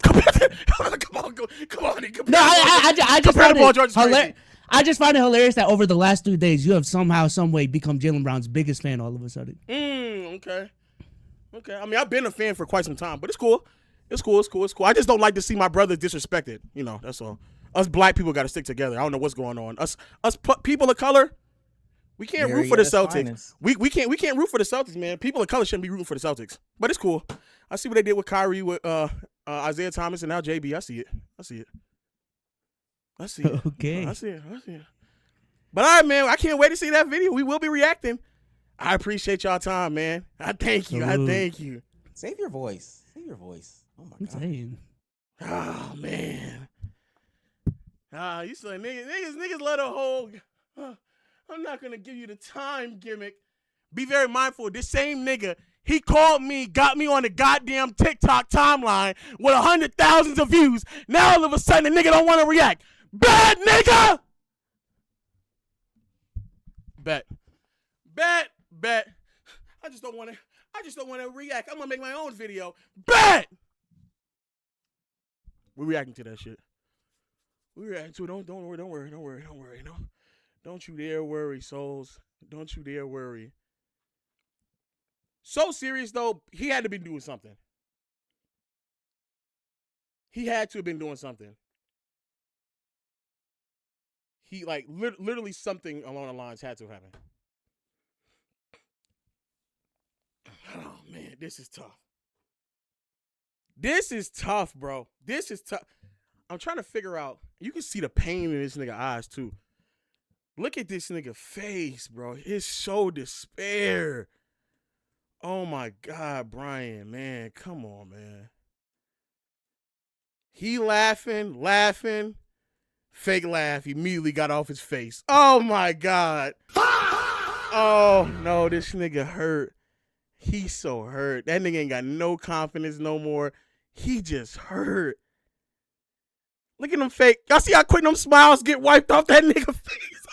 Come on. No, I just compared find to Paul it George. I just find it hilarious that over the last 3 days, you have somehow, some way become Jaylen Brown's biggest fan all of a sudden. Okay. I mean, I've been a fan for quite some time, but it's cool. It's cool. I just don't like to see my brothers disrespected. You know, that's all. Us black people got to stick together. I don't know what's going on. Us people of color, we can't root for the Celtics. We can't root for the Celtics, man. People of color shouldn't be rooting for the Celtics. But it's cool. I see what they did with Kyrie, with Isaiah Thomas, and now JB. I see it. Okay. I see it. But all right, man, I can't wait to see that video. We will be reacting. I appreciate y'all time, man. I thank you. Save your voice. Oh my God. Saying. Oh man. You say niggas let a whole. I'm not gonna give you the time gimmick. Be very mindful. This same nigga He called me, got me on the goddamn TikTok timeline with 100,000 of views. Now all of a sudden the nigga don't want to react. Bad nigga! Bet. I just don't want to react. I'm gonna make my own video. Bet! We're reacting to that shit. We're reacting to it. Don't worry. No. Don't you dare worry, souls. Don't you dare worry. So serious though, he had to be doing something. He had to have been doing something. He like literally something along the lines had to happen. Oh man, this is tough. This is tough, bro. This is tough. I'm trying to figure out. You can see the pain in this nigga eyes too. Look at this nigga face, bro. It's so despair. Oh my God, Brian, man. Come on, man. He laughing. Fake laugh immediately got off his face. Oh my God. Oh no, this nigga hurt. He's so hurt. That nigga ain't got no confidence no more. He just hurt. Look at them fake. Y'all see how quick them smiles get wiped off that nigga face?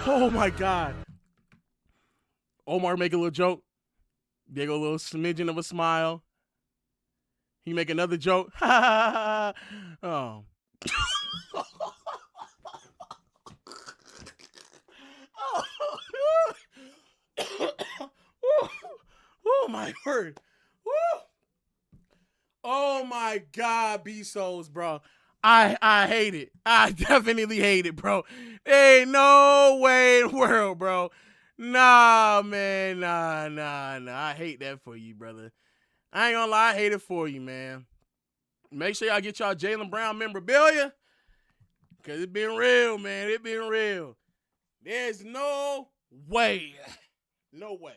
Oh my God. Omar make a little joke. They go a little smidgen of a smile. He make another joke. Oh. Oh my word. Oh my God, B-Souls, bro. I hate it. I definitely hate it, bro. There ain't no way in the world, bro. Nah, man. Nah. I hate that for you, brother. I ain't gonna lie, I hate it for you, man. Make sure y'all get y'all Jaylen Brown memorabilia. Cause it been real, man. It been real. There's no way. No way.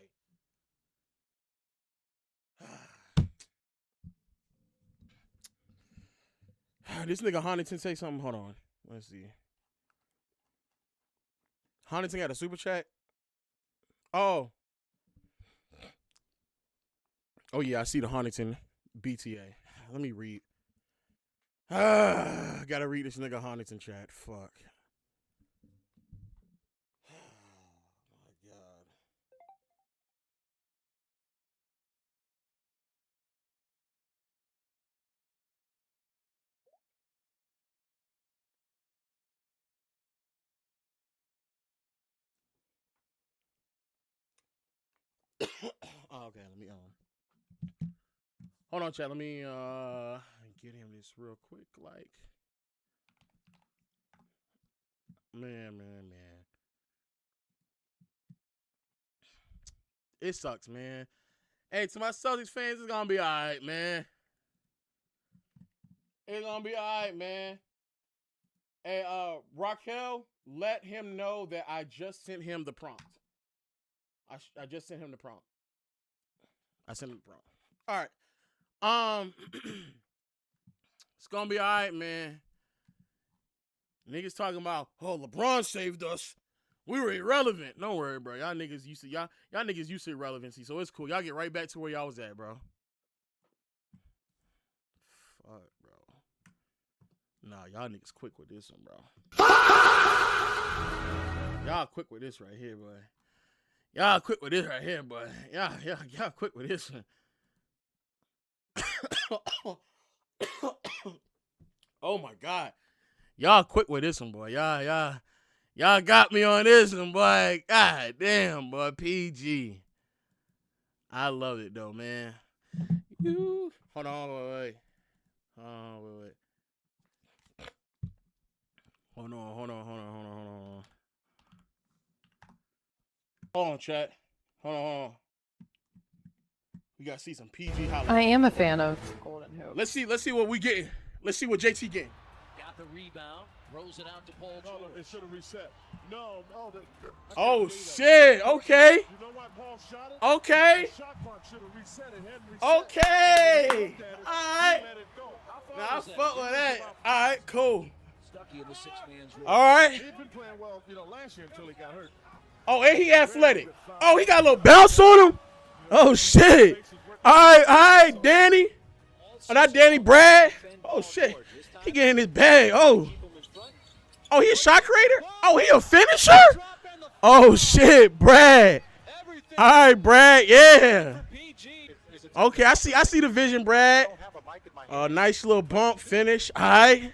This nigga Huntington say something. Hold on. Let's see. Huntington got a super chat. Oh yeah, I see the Huntington BTA. Let me read. I gotta read this nigga Huntington chat. Fuck. Oh my God. Oh, okay, let me hold on, chat. Let me get him this real quick. Like, man. It sucks, man. Hey, to my Celtics fans, it's gonna be alright, man. It's gonna be alright, man. Hey, Raquel, let him know that I just sent him the prompt. I just sent him the prompt. I sent him the prompt. All right. It's gonna be all right, man. Niggas talking about, oh, LeBron saved us. We were irrelevant. Don't worry, bro. Y'all niggas used to irrelevancy, so it's cool. Y'all get right back to where y'all was at, bro. Fuck, bro. Nah, y'all niggas quick with this one, bro. Y'all quick with this right here, boy. Y'all quick with this right here, boy. Y'all quick with this one. Oh my God. Y'all quick with this one, boy. Y'all got me on this one, boy. God damn, boy. PG. I love it though, man. Hold on, wait. Hold on. Hold on, chat. Hold on. We gotta see some PG highlights. I am a fan of Golden Hoop. Let's see what we getting. Let's see what JT getting. Got the rebound, throws it out to Paul George. It should have reset. No. Oh shit. Okay. You know why Paul shot it? Okay. The shot clock should have reset. It hadn't reset. Okay. All right. Now I fuck with that. All right. Cool. Stucky in the six-man's role. All right. He'd been playing well, last year until he got hurt. Oh, and he athletic. Oh, he got a little bounce on him. Oh, shit. All right, Danny. Oh, not Danny, Brad. Oh, shit. He getting his bag. Oh, he a shot creator? Oh, he a finisher? Oh, shit, Brad. All right, Brad, yeah. Okay, I see the vision, Brad. Nice little bump finish. All right.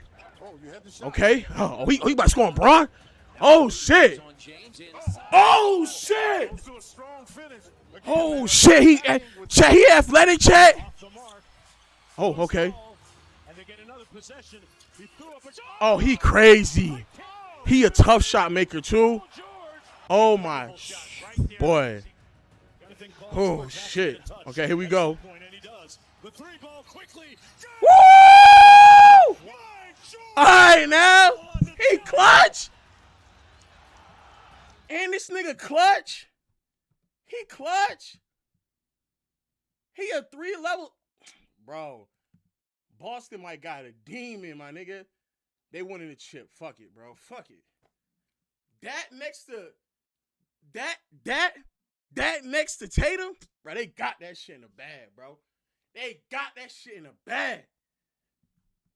Okay. Oh, he about to score on Bron? Oh, shit. Oh, shit. Oh, shit. He athletic, Chat. Oh, okay. Oh, he crazy. He a tough shot maker, too. Oh, my. Boy. Oh, shit. Okay, here we go. Woo! All right, now. He clutch. And this nigga clutch. He clutch. He a 3-level. Bro, Boston might got a demon, my nigga. They winning the chip. Fuck it, bro. Fuck it. That next to Tatum, bro, they got that shit in the bag, bro. They got that shit in the bag.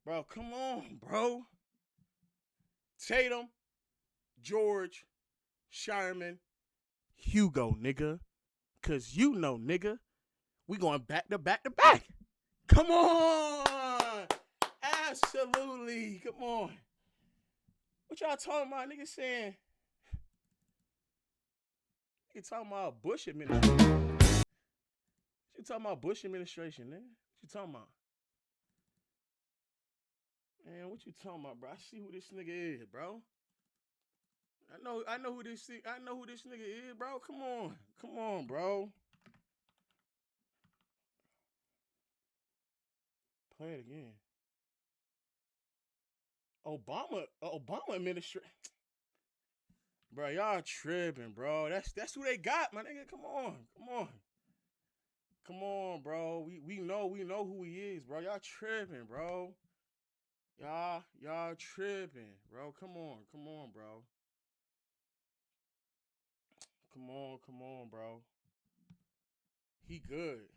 Bro, come on, bro. Tatum, George, Sherman, Hugo, nigga. Cause you know, nigga, we going back to back to back. Come on. Absolutely. Come on. What y'all talking about? Nigga saying, you talking about Bush administration. You talking about Bush administration, nigga. What you talking about? Man, what you talking about, bro? I see who this nigga is, bro. I know who this nigga is, bro. Come on, bro. Play it again. Obama administration. Bro, y'all tripping, bro. That's who they got, my nigga. Come on, bro. We know who he is, bro. Y'all tripping, bro. Y'all tripping, bro. Come on, bro. Come on, bro. He good.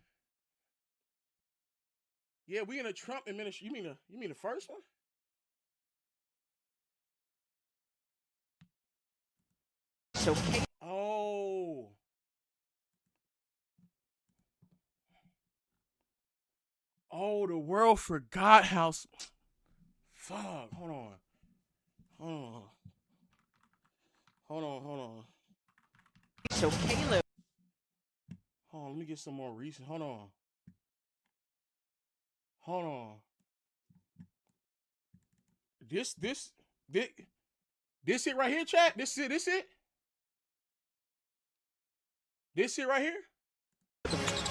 Yeah, we in a Trump administration. You mean the first one? So oh. Oh, the world forgot how. Fuck. Hold on. So Caleb. Hold on, let me get some more recent. Hold on. This it right here, chat? This it? This it right here?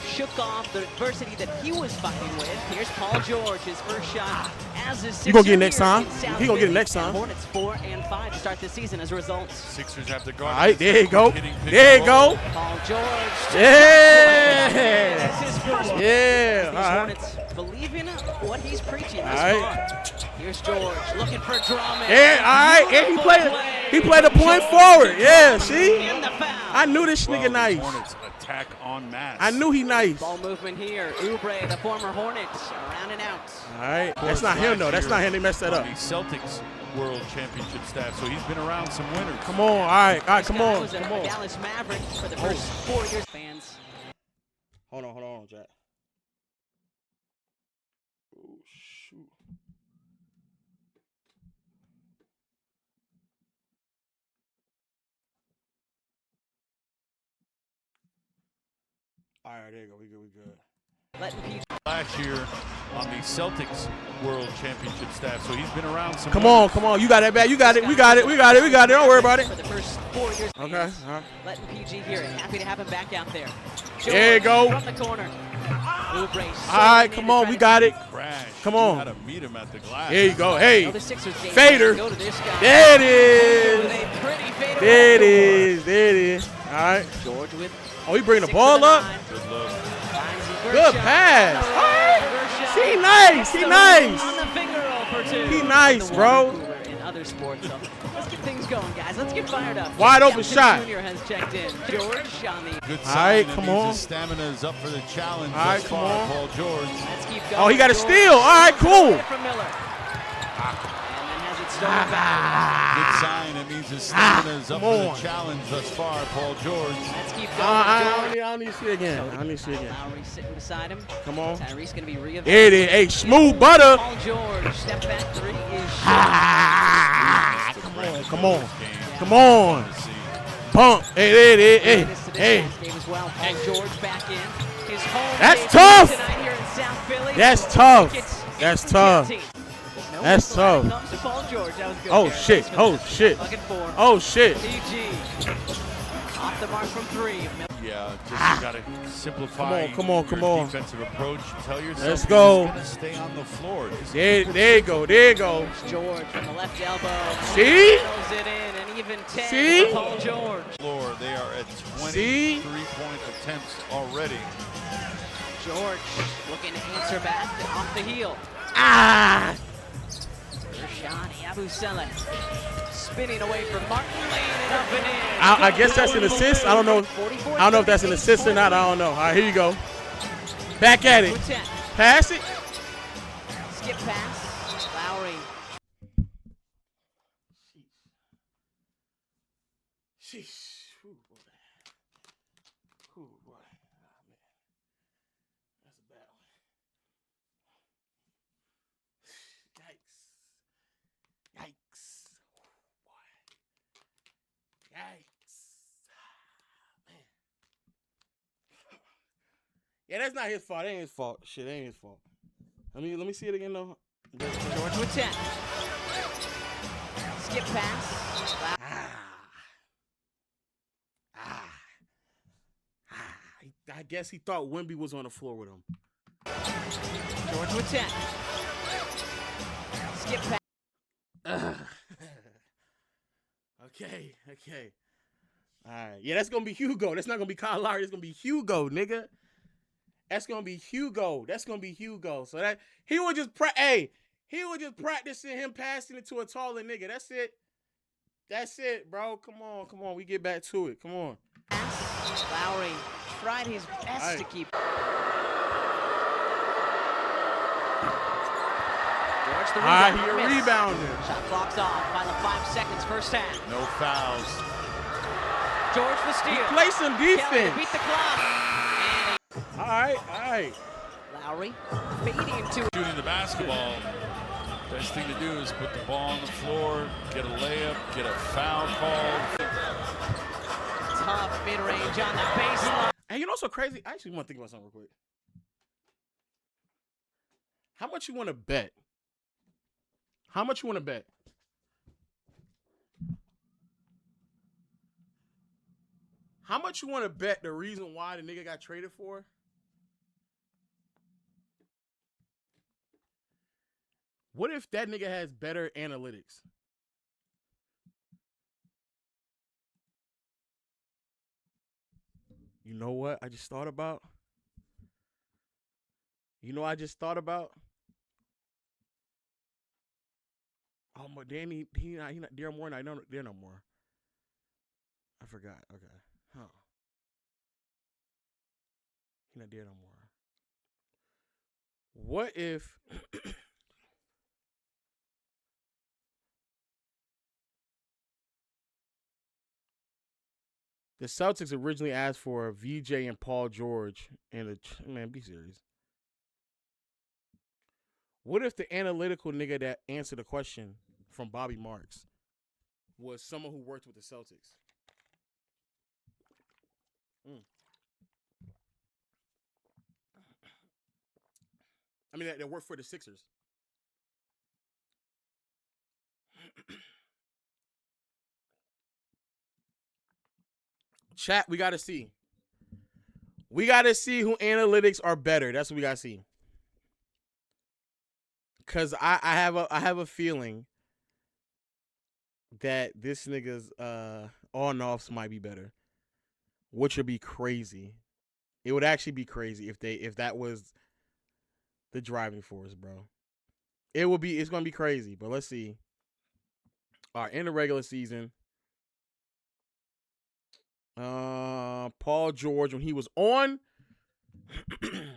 Shook off the adversity that he was fighting with. Here's Paul George, his first shot as a Sixer. You gonna get it next time? He gonna get it next time. Hornets 4-5 to start the season as a result. Sixers have the guard. All right, there you go. There you go. Paul George. Yeah. This is his first. Yeah. These Hornets believe in what he's preaching. All right. Here's George looking for Drummond. Yeah, all right. And he played a point forward. Yeah, see? I knew this nigga nice. Hornets attack en masse. I knew he nice. Ball movement here. Oubre, the former Hornet, around and out. All right. That's not him, though. That's not him. They messed that up. The Celtics World Championship staff, so he's been around some winners. Come on. All right, come on. Was a Dallas Maverick for the first 4 years. Fans. Hold on, Jack. Oh, shoot. All right, there you go. We good. Last year on the Celtics World Championship staff, so he's been around some. Come on. You got that back. You got it. We got it. Don't worry about it. For the first 4 years. Okay. All right. Letting PG hear it. Happy to have him back out there. There you go. From the corner. Oubre, all right, come on. We got it. Come on. How to meet him at the glass. There you go. Hey. Fader. There it is. All right. George with. Oh, he bringing the ball up. Good look. Good pass. All right. He nice. On the finger roll for two. He nice, bro. other sports. So let's get things going, guys. Let's get fired up. Wide open Jackson shot. Jr. has checked in. George on the. Good All sign. right, That come means on. his stamina is up for the challenge. All right, thus come far, on. Paul George. Let's keep going. Oh, he got a George steal. All right, cool. away from Miller. And then has it stolen back. Good sign. That means his stamina is up come for the on. challenge thus far, Paul George. Let's keep going. I don't need to see it again. I don't need to see it again. Lowry sitting beside him. Come on. Tyrese gonna be reevaluated. There it is. Hey, smooth butter. Paul George, step back three is Come on, come on, come on. Pump. Hey. game as well. Paul George back in. His home That's game tough. tonight here in South Philly. That's tough. It's That's tough. No That's whistle when it tough. comes to Paul George. That was good. Oh Garrett. shit. Thanks for Oh that. shit. Looking for Oh shit. PG. Off the mark from three. Yeah, just got to simplify Come on. your defensive approach. Tell yourself Let's you're go. going to stay on the floor. There you go. There you go. George from the left elbow. See? Nails it in, and even 10 See? for Paul George. Floor. They are at 20 See? three-point attempts already. George looking to answer back off the heel. Rashad Yabusele spinning away from Martin, laying it up and in. I guess that's an assist. I don't know. I don't know if that's an assist or not. I don't know. All right, here you go. Back at it. Pass it. Skip pass. Lowry. Sheesh. Ooh, boy. Ooh, boy. Oh, man. That's a bad one. Yikes. Yikes. Ooh, boy. Yikes. Man. Yeah, that's not his fault. That ain't his fault. Shit, that ain't his fault. Let me see it again, though. George with 10. Skip pass. I guess he thought Wemby was on the floor with him. George with 10. Skip pass. Okay. All right. Yeah, that's going to be Hugo. That's not going to be Kyle Lowry. That's going to be Hugo, nigga. That's going to be Hugo. So that he was just practicing him passing it to a taller nigga. That's it, bro. Come on. We get back to it. Come on. Lowry tried his best to keep. George the All right, rebound. he Miss. rebounded. Shot clock's off. Final 5 seconds, first half. No fouls. George the steal. Play some Kelly defense. beat the clock. All right. Lowry fading into Shooting the basketball. Best thing to do is put the ball on the floor, get a layup, get a foul called. tough mid-range on the baseline. And you know what's so crazy? I actually want to think about something real quick. How much you want to bet? How much you want to bet? How much you want to bet the reason why the nigga got traded for? What if that nigga has better analytics? You know what I just thought about? Oh, but Danny, he not there more. I know there no more. I forgot. Okay. Huh. He not there no more. What if the Celtics originally asked for VJ and Paul George in a man? Be serious. What if the analytical nigga that answered the question from Bobby Marks was someone who worked with the Celtics? I mean, that worked for the Sixers. Chat, we got to see. We got to see who analytics are better. That's what we got to see. Because I have a feeling that this nigga's on-offs might be better, which would be crazy. It would actually be crazy if that was the driving force, bro. It's gonna be crazy, but let's see. All right, in the regular season, Paul George, when he was on, I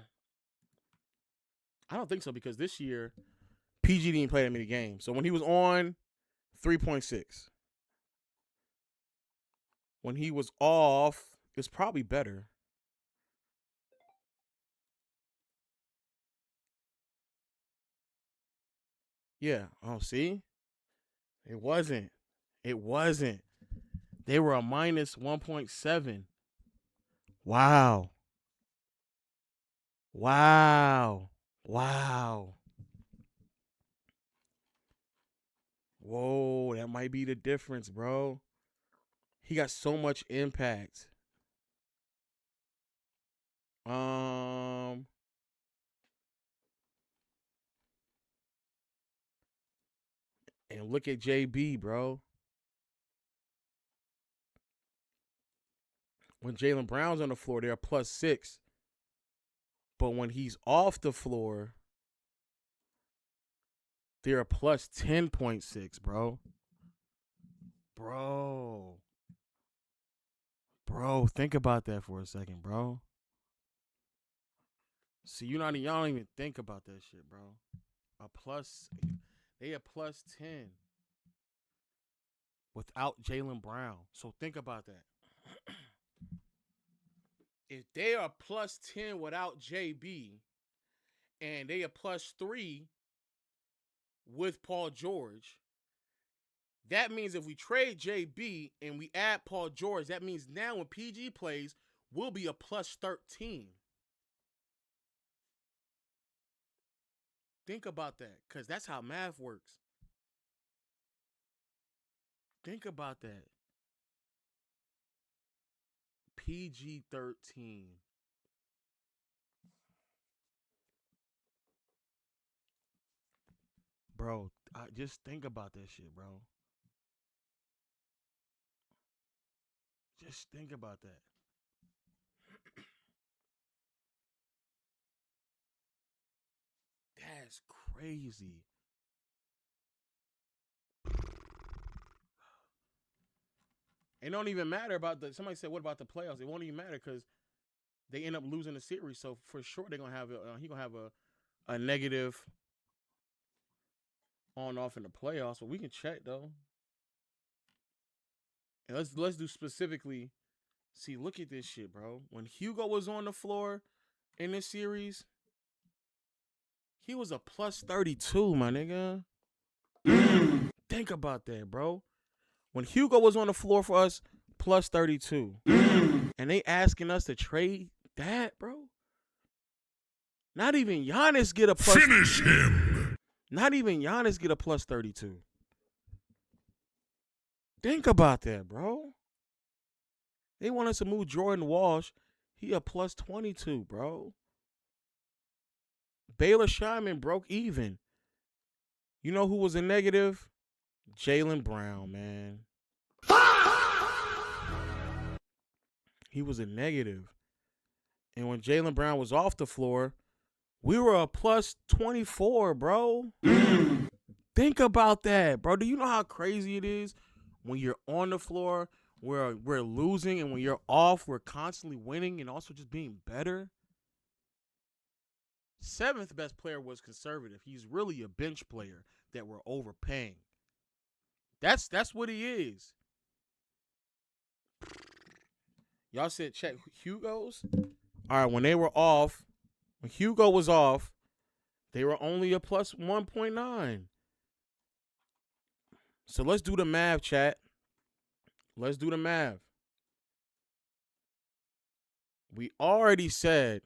don't think so because this year, PG didn't play that many games. So when he was on, 3.6. When he was off, it's probably better. Yeah. Oh, see? It wasn't. It wasn't. They were a minus 1.7. Wow. Wow. Wow. Whoa, that might be the difference, bro. He got so much impact. And look at JB, bro. When Jaylen Brown's on the floor, they're a +6. But when he's off the floor, they're a +10.6, bro. Bro, think about that for a second, bro. See, y'all don't even think about that shit, bro. They a +10 without Jaylen Brown. So think about that. If they are +10 without JB and they are +3 with Paul George, that means if we trade JB and we add Paul George, that means now when PG plays, we'll be a +13. Think about that, because that's how math works. Think about that. PG 13. Bro, just think about that shit, bro. Just think about that. That's crazy. It don't even matter about somebody said, what about the playoffs? It won't even matter because they end up losing the series. So for sure, they're going to have he going to have a negative on off in the playoffs. But we can check, though. And let's do specifically. See, look at this shit, bro. When Hugo was on the floor in this series, he was a +32, my nigga. Think about that, bro. When Hugo was on the floor for us, +32. And they asking us to trade that, bro? Not even Giannis get a plus. Finish him. Not even Giannis get a +32. Think about that, bro. They want us to move Jordan Walsh. He a +22, bro. Baylor Shyman broke even. You know who was a negative? Jaylen Brown, man. He was a negative. And when Jaylen Brown was off the floor, we were a +24, bro. Think about that, bro. Do you know how crazy it is when you're on the floor, we're losing, and when you're off, we're constantly winning and also just being better? 7th best player was conservative. He's really a bench player that we're overpaying. That's what he is. Y'all said check Hugo's? All right, when they were off, when Hugo was off, they were only a +1.9. So let's do the math, chat. Let's do the math. We already said,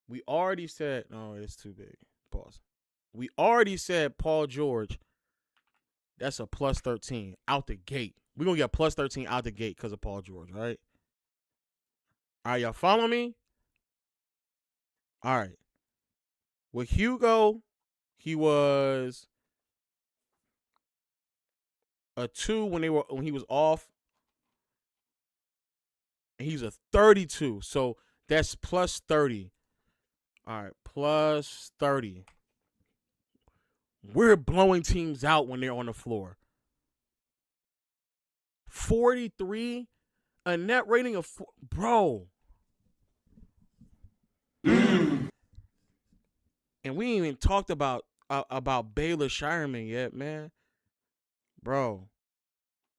no, it's too big. Pause. We already said Paul George, that's a +13 out the gate. We're going to get a +13 out the gate because of Paul George, all right? All right, y'all follow me? All right. With Hugo, he was a 2 when he was off. And he's a 32. So that's +30. All right, +30. We're blowing teams out when they're on the floor. 43, a net rating of bro. And we ain't even talked about Baylor Shireman yet, man. Bro,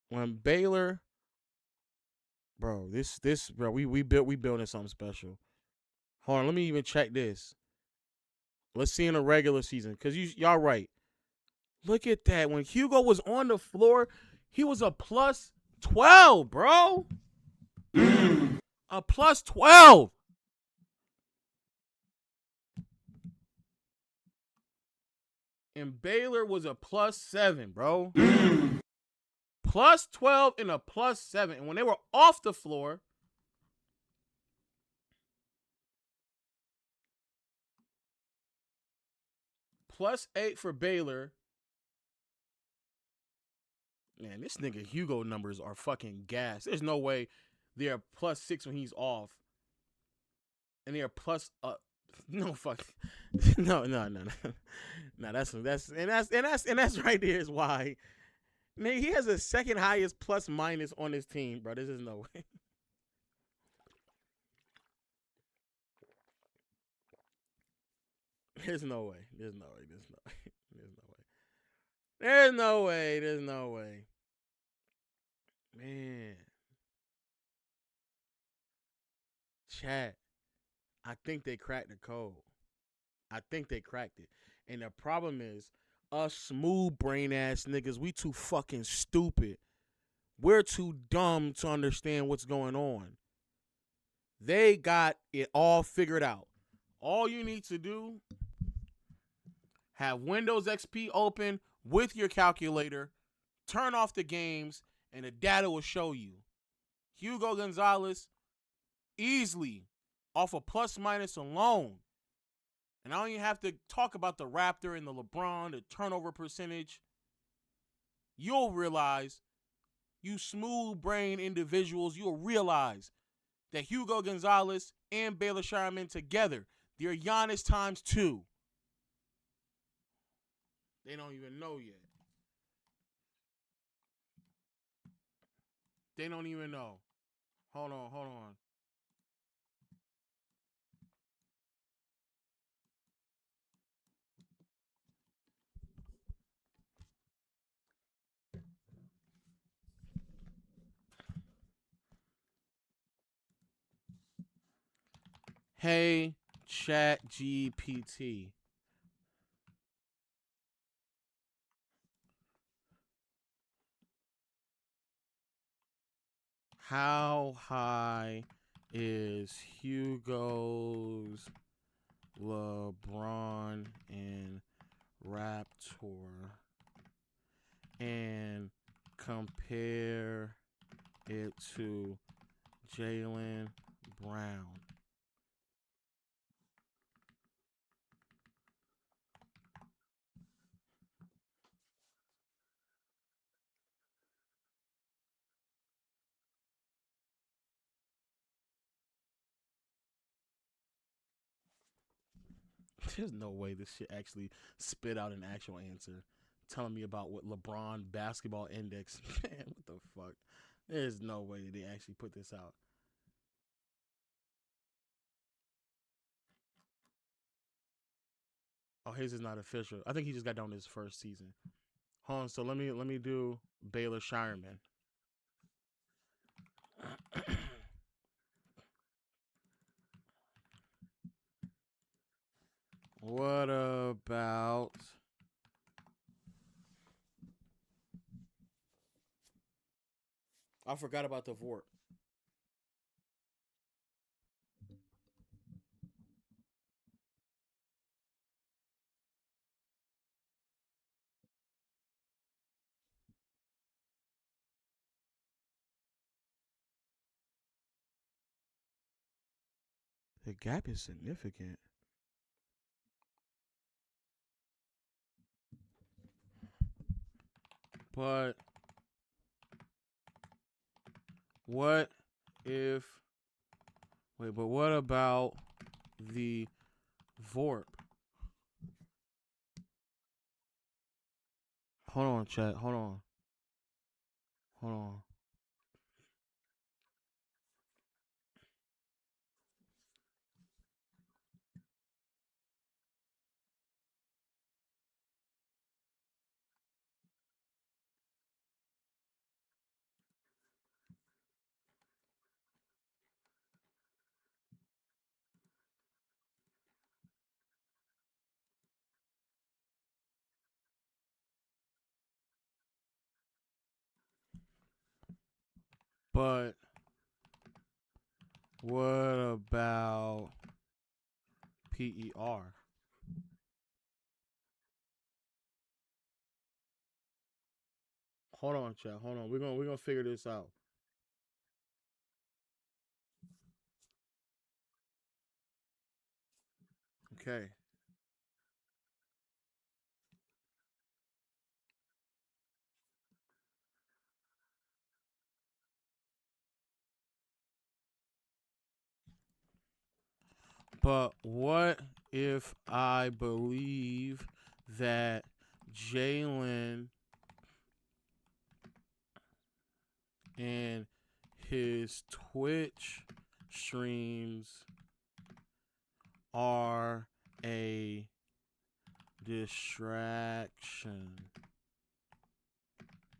when Baylor, bro, bro, we building something special. Hold on, let me even check this. Let's see in the regular season, cause y'all right. Look at that. When Hugo was on the floor, he was a plus 12, bro. A plus 12. And Baylor was a plus 7, bro. Plus 12 and a plus 7. And when they were off the floor, plus 8 for Baylor. Man, this nigga Hugo numbers are fucking gas. There's no way they're plus 6 when he's off. And they're plus no fuck. No. No, that's right there is why. Man, he has the second highest plus minus on his team, bro. This is no way. There's no way. There's no way. There's no way. There's no way. There's no way. Man. Chat. I think they cracked the code. I think they cracked it. And the problem is, us smooth brain ass niggas, we too fucking stupid. We're too dumb to understand what's going on. They got it all figured out. All you need to do, have Windows XP open with your calculator, turn off the games, and the data will show you. Hugo Gonzalez, easily, off a plus minus alone. And I don't even have to talk about the Raptor and the LeBron, the turnover percentage. You'll realize, you smooth brain individuals, you'll realize that Hugo Gonzalez and Baylor Shireman together, they're Giannis times 2. They don't even know yet. They don't even know. Hold on. Hey, Chat GPT. How high is Hugo's LeBron and Raptor? And compare it to Jaylen Brown. There's no way this shit actually spit out an actual answer telling me about what LeBron basketball index. Man, what the fuck? There's no way they actually put this out. Oh, his is not official. I think he just got done his first season. Hold on, so let me do Baylor Shireman. What about I forgot about the Vorp. The gap is significant. But what if wait, but what about the Vorp? Hold on, chat. Hold on. Hold on. But what about PER? Hold on, chat. Hold on. We're gonna figure this out. Okay. But what if I believe that Jaylen and his Twitch streams are a distraction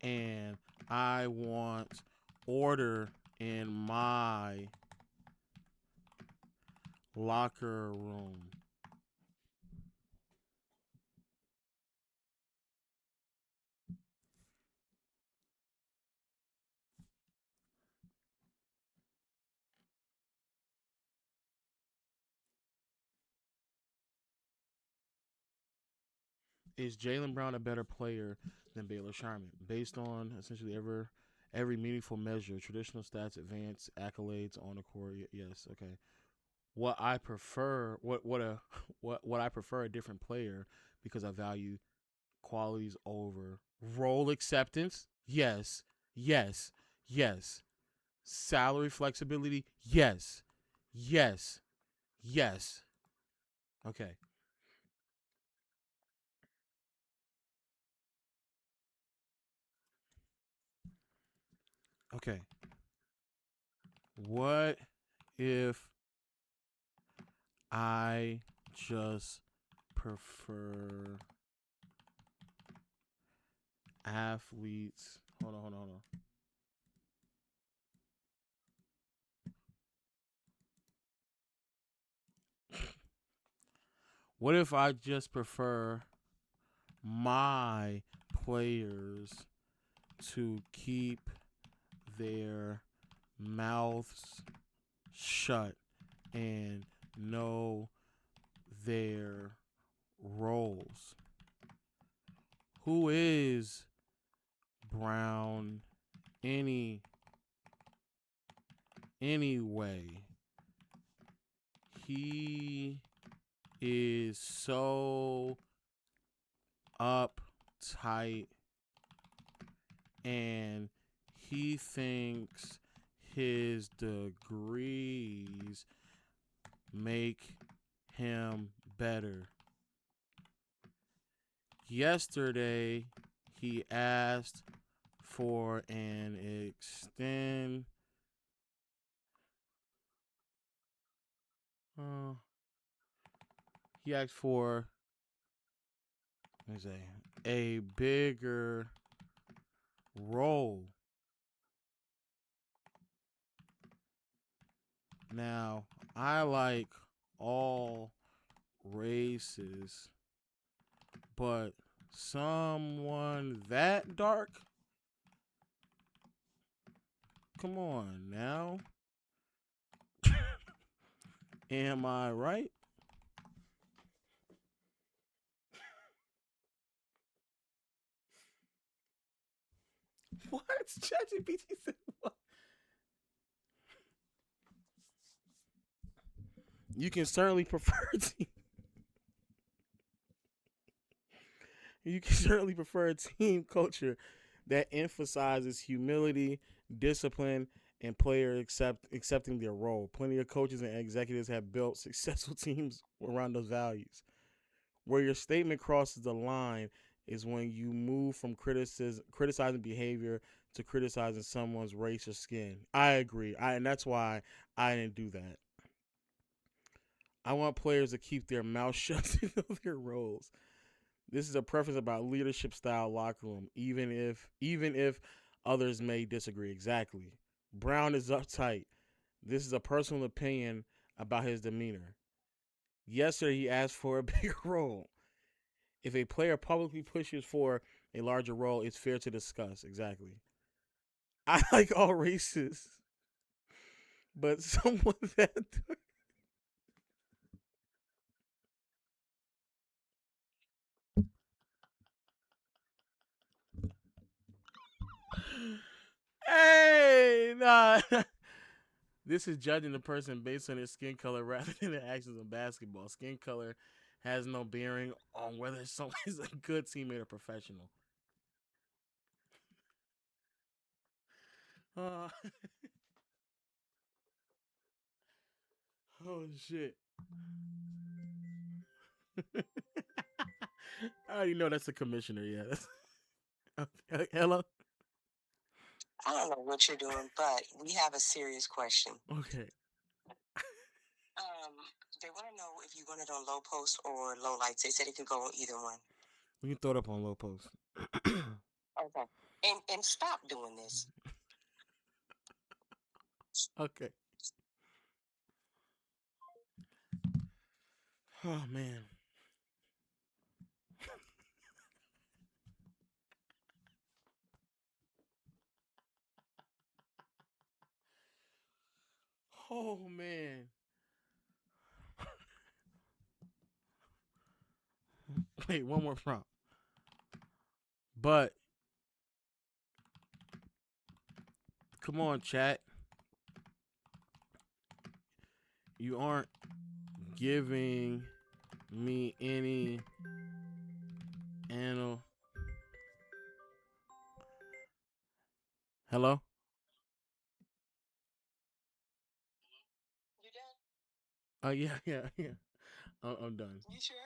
and I want order in my locker room? Is Jaylen Brown a better player than Baylor Sharman based on essentially every meaningful measure, traditional stats, advanced accolades on the court? Yes, okay. What I prefer, what I prefer a different player because I value qualities over role acceptance. Yes, yes, yes. Salary flexibility. Yes, yes, yes. Okay. Okay. What if I just prefer athletes? Hold on, hold on, hold on. What if I just prefer my players to keep their mouths shut and know their roles? Who is Brown anyway? He is so uptight and he thinks his degrees make him better. Yesterday, he asked for an extend. He asked for, let me say, a bigger role. Now, I like all races, but someone that dark? Come on now. Am I right? What? ChatGPT said what? You can certainly prefer team. You can certainly prefer a team culture that emphasizes humility, discipline, and player accepting their role. Plenty of coaches and executives have built successful teams around those values. Where your statement crosses the line is when you move from criticizing behavior to criticizing someone's race or skin. I agree. And that's why I didn't do that. I want players to keep their mouth shut to know their roles. This is a preference about leadership style locker room, even if others may disagree. Exactly. Brown is uptight. This is a personal opinion about his demeanor. Yesterday, he asked for a bigger role. If a player publicly pushes for a larger role, it's fair to discuss. Exactly. I like all races, but someone that. Hey, nah. This is judging the person based on their skin color rather than their actions in basketball. Skin color has no bearing on whether someone is a good teammate or professional. Uh, oh, shit. I already know that's the commissioner, yeah. Okay. Hello? I don't know what you're doing, but we have a serious question. Okay. They want to know if you want it on low post or low lights. They said it could go on either one. We can throw it up on low post. Okay. And stop doing this. Okay. Oh, man. Oh, man. Wait, one more prompt. But, come on, chat. You aren't giving me any anal. Hello? You done? Yeah. I'm done. You sure?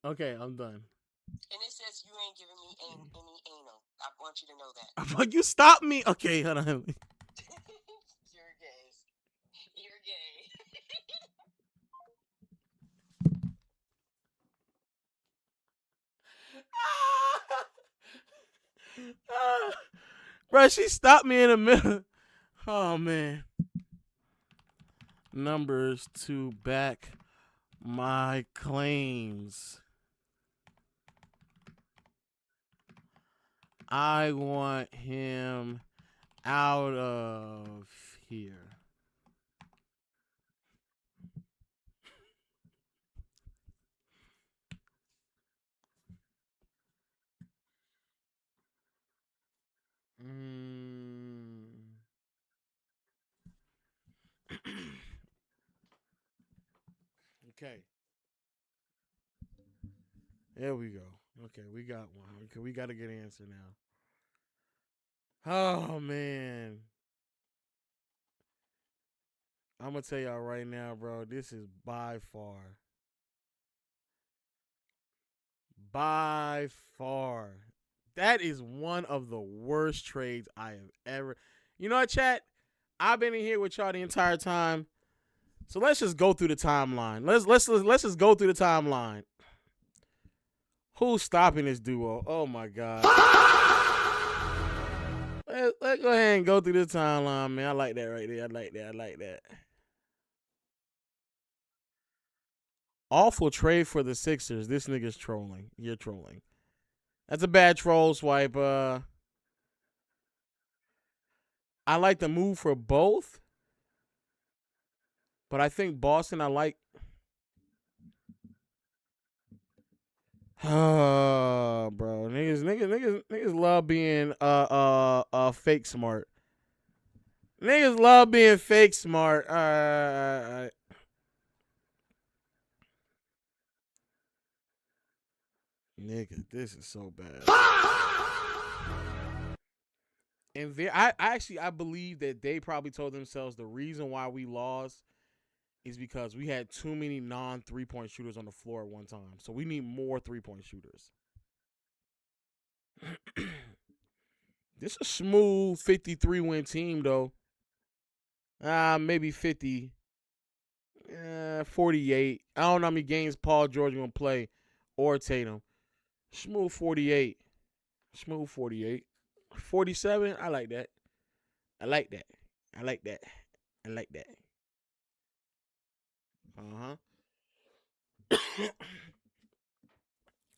Okay, I'm done. And it says you ain't giving me any anal. I want you to know that. But you stopped me. Okay, hold on. You're gay. You're gay. Bro, she stopped me in the middle. Oh, man. Numbers to back my claims. I want him out of here. Okay. There we go. Okay, we got one. Okay, we got a good answer now. Oh, man. I'm going to tell y'all right now, bro, this is by far. That is one of the worst trades I have ever. You know what, chat? I've been in here with y'all the entire time. So let's just go through the timeline. Let's just go through the timeline. Who's stopping this duo? Oh my God. Let's go ahead and go through the timeline, man. I like that right there. I like that. Awful trade for the Sixers. This nigga's trolling. You're trolling. That's a bad troll swipe. I like the move for both. But I think Boston, I like. Oh, bro. Niggas love being fake smart. Niggas love being fake smart. All right. Nigga, this is so bad. And I believe that they probably told themselves the reason why we lost is because we had too many non-3-point shooters on the floor at one time. So we need more 3-point shooters. This is a smooth 53-win team, though. Maybe 50. 48. I don't know how many games Paul George going to play or Tatum. Smooth 48. Smooth 48. 47, I like that. I like that. I like that. I like that.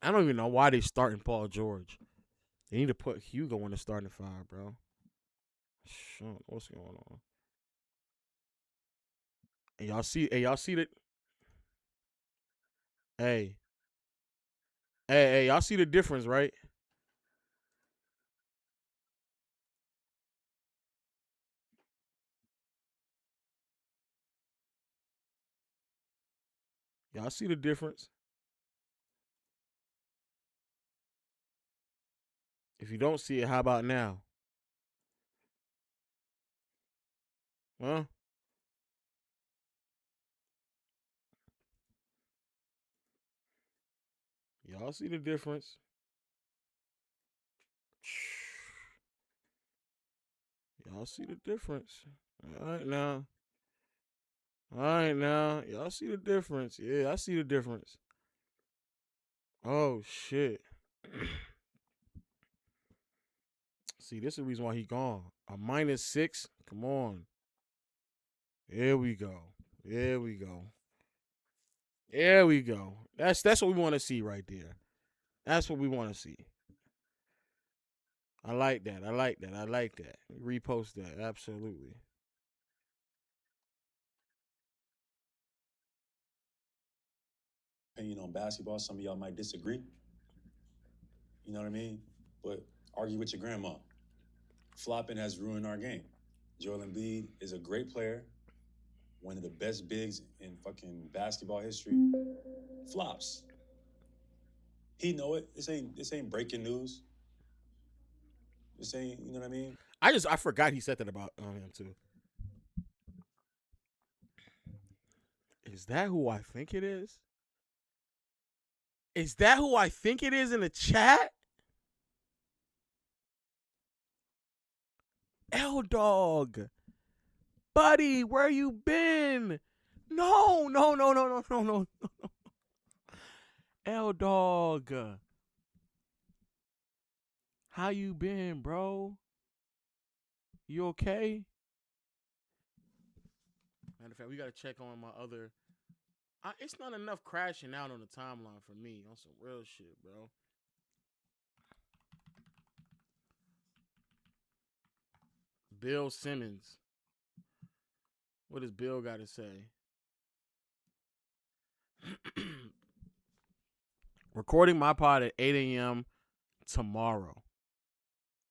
I don't even know why they starting Paul George. They need to put Hugo in the starting five, bro. Shit, what's going on? And y'all see that? Hey, y'all see the difference, right? Y'all see the difference? If you don't see it, how about now? Huh? Y'all see the difference? Y'all see the difference? All right now. Y'all see the difference? Yeah, I see the difference. Oh shit. See, this is the reason why he gone. A -6. Come on. There we go. There we go. There we go. That's what we want to see right there. That's what we want to see. I like that. I like that. I like that. Repost that. Absolutely. Opinion on basketball. Some of y'all might disagree. You know what I mean? But argue with your grandma. Flopping has ruined our game. Joel Embiid is a great player, one of the best bigs in fucking basketball history. Flops. He know it. This ain't breaking news. This ain't, you know what I mean? I forgot he said that about him too. Is that who I think it is? Is that who I think it is in the chat? L-Dog. Buddy, where you been? No. L-Dog. How you been, bro? You okay? Matter of fact, we got to check on my other. It's not enough crashing out on the timeline for me on some real shit, bro. Bill Simmons. What does Bill got to say? Recording my pod at 8 a.m. tomorrow.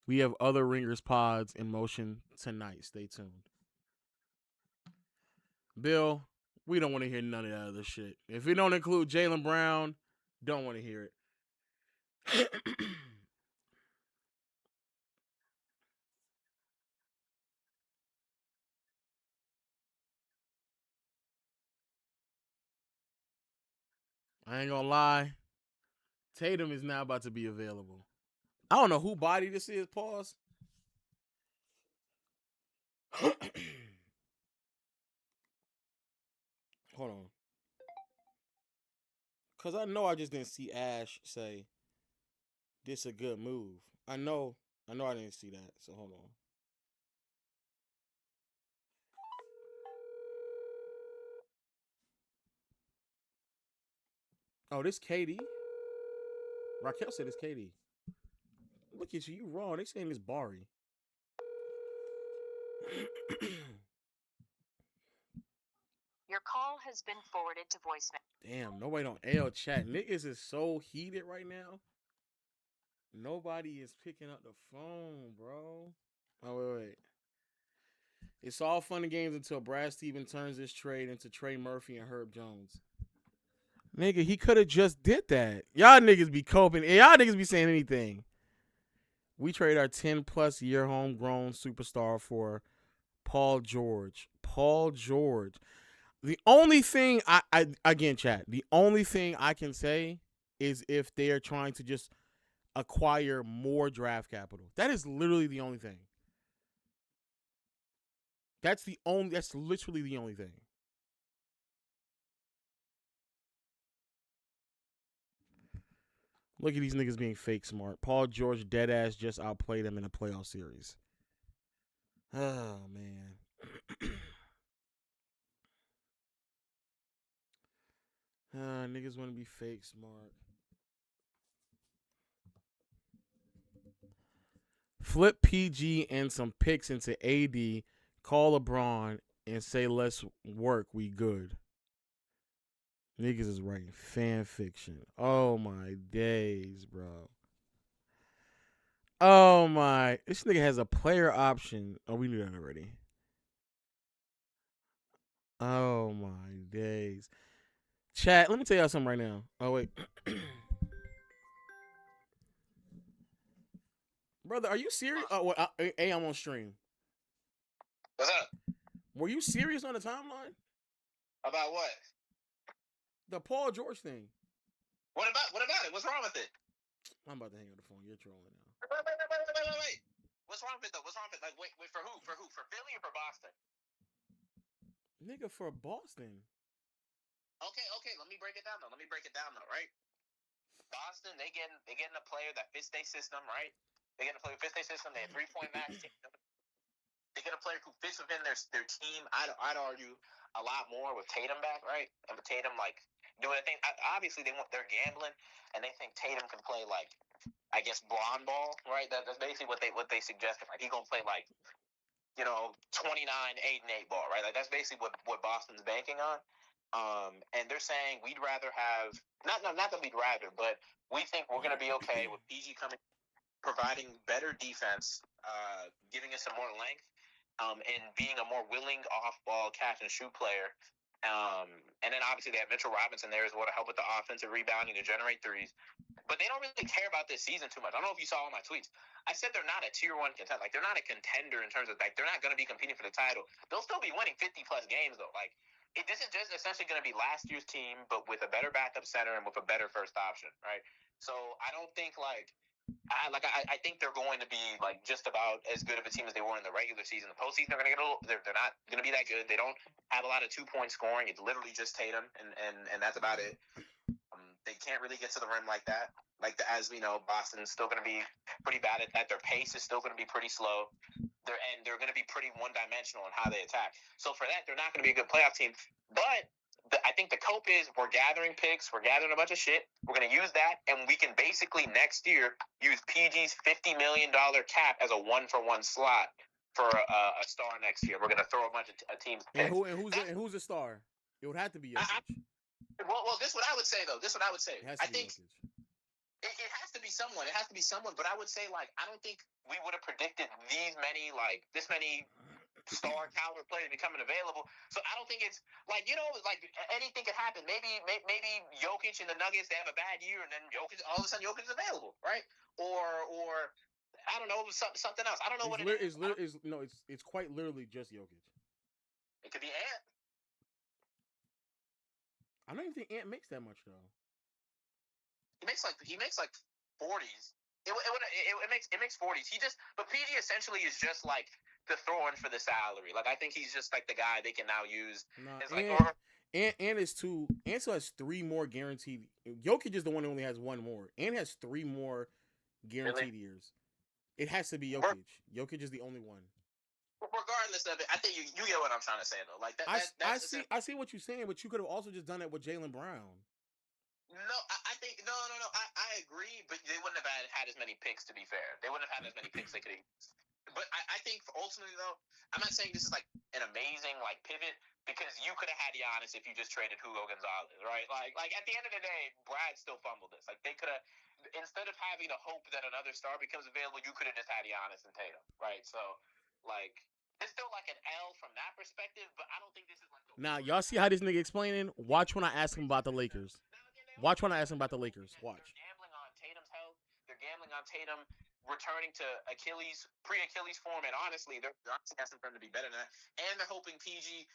We have other Ringers pods in motion tonight. Stay tuned. Bill, we don't want to hear none of that other shit. If we don't include Jaylen Brown, don't want to hear it. I ain't gonna lie. Tatum is now about to be available. I don't know who body this is. Pause. Hold on. Because I know I just didn't see Ash say, this a good move. I know I didn't see that. So hold on. Oh, this KD? Raquel said it's KD. Look at you. You wrong. They saying it's Bari. Your call has been forwarded to voicemail. Damn, nobody on L chat. Niggas is so heated right now. Nobody is picking up the phone, bro. Oh, wait. It's all fun and games until Brad Stevens turns this trade into Trey Murphy and Herb Jones. Nigga, he could have just did that. Y'all niggas be coping. Y'all niggas be saying anything. We trade our 10-plus year homegrown superstar for Paul George. Paul George. The only thing again, chat, the only thing I can say is if they are trying to just acquire more draft capital. That is literally the only thing. That's literally the only thing. Look at these niggas being fake smart. Paul George deadass just outplayed him in a playoff series. Oh, man. Niggas want to be fake smart. Flip PG and some picks into AD, call LeBron, and say let's work, we good. Niggas is writing fan fiction. Oh my days, bro. Oh my. This nigga has a player option. Oh, we knew that already. Oh my days. Chat, let me tell y'all something right now. Oh, wait. Brother, are you serious? Oh, well, hey, I'm on stream. What's up? Were you serious on the timeline? About what? The Paul George thing. What about it? What's wrong with it? I'm about to hang up the phone. You're trolling now. Wait. What's wrong with it though? What's wrong with it? Like, wait, for who? For who? For Philly or for Boston? Nigga, for Boston. Okay. Let me break it down though. Right? Boston, they getting a player that fits their system, right? They get a player who fits their system. They have 3-point max team. They get a player who fits within their team. I'd argue a lot more with Tatum back, right? And with Tatum like doing a thing. Obviously, they're gambling, and they think Tatum can play like, I guess, blonde ball, right? That's basically what they suggested. Like he gonna play like, 29, 8 and 8 ball, right? Like that's basically what Boston's banking on. And they're saying we'd rather have not that we'd rather, but we think we're gonna be okay with PG coming, providing better defense, giving us some more length, and being a more willing off-ball catch and shoot player. And then obviously they have Mitchell Robinson there as well to help with the offensive rebounding to generate threes. But they don't really care about this season too much. I don't know if you saw all my tweets. I said they're not a tier 1 contender. Like they're not a contender in terms of like they're not going to be competing for the title. They'll still be winning 50+ games though. Like this is just essentially going to be last year's team, but with a better backup center and with a better first option, right? So I don't think I think they're going to be like just about as good of a team as they were in the regular season. The postseason, they're going to get they're not going to be that good. They don't have a lot of 2-point scoring. It's literally just Tatum, and that's about it. They can't really get to the rim like that. As we know, Boston's still going to be pretty bad at that. Their pace is still going to be pretty slow. They're going to be pretty one-dimensional in how they attack. So for that, they're not going to be a good playoff team. But I think the cope is we're gathering picks. We're gathering a bunch of shit. We're going to use that, and we can basically next year use PG's $50 million cap as a 1-for-1 slot for a star next year. We're going to throw a bunch of teams. And who's a star? It would have to be Jokic. Well, this is what I would say though. I think Jokic. it has to be someone. It has to be someone. But I would say I don't think we would have predicted this many star caliber players becoming available. So I don't think it's anything could happen. Maybe Jokic and the Nuggets, they have a bad year, and then all of a sudden Jokic is available, right? Or I don't know, something else. I don't know what it is. It's quite literally just Jokic. It could be Ant. I don't even think Ant makes that much though. He makes like 40s. It makes 40s. But PG essentially is just like the throw-in for the salary. Like I think he's just like the guy they can now use. Ant still has 3 more guaranteed. Jokic is the one who only has 1 more. Ant has 3 more guaranteed years. It has to be Jokic. Jokic is the only one. Regardless of it, I think you get what I'm trying to say though. Like I see what you're saying, but you could have also just done that with Jaylen Brown. No, I think no. I agree, but they wouldn't have had as many picks. To be fair, they wouldn't have had as many picks they could have used. But I think ultimately though, I'm not saying this is like an amazing pivot because you could have had Giannis if you just traded Hugo Gonzalez, right? Like at the end of the day, Brad still fumbled this. Like they could have, instead of having to hope that another star becomes available, you could have just had Giannis and Tatum, right? So it's still like an L from that perspective, but I don't think this is like. Now, y'all see how this nigga explaining? Watch when I ask him about the Lakers. Watch when I ask him about the Lakers. Watch. They're gambling on Tatum's health. They're gambling on Tatum returning to pre-Achilles form, and honestly, they're asking for him to be better than that. And they're hoping PG,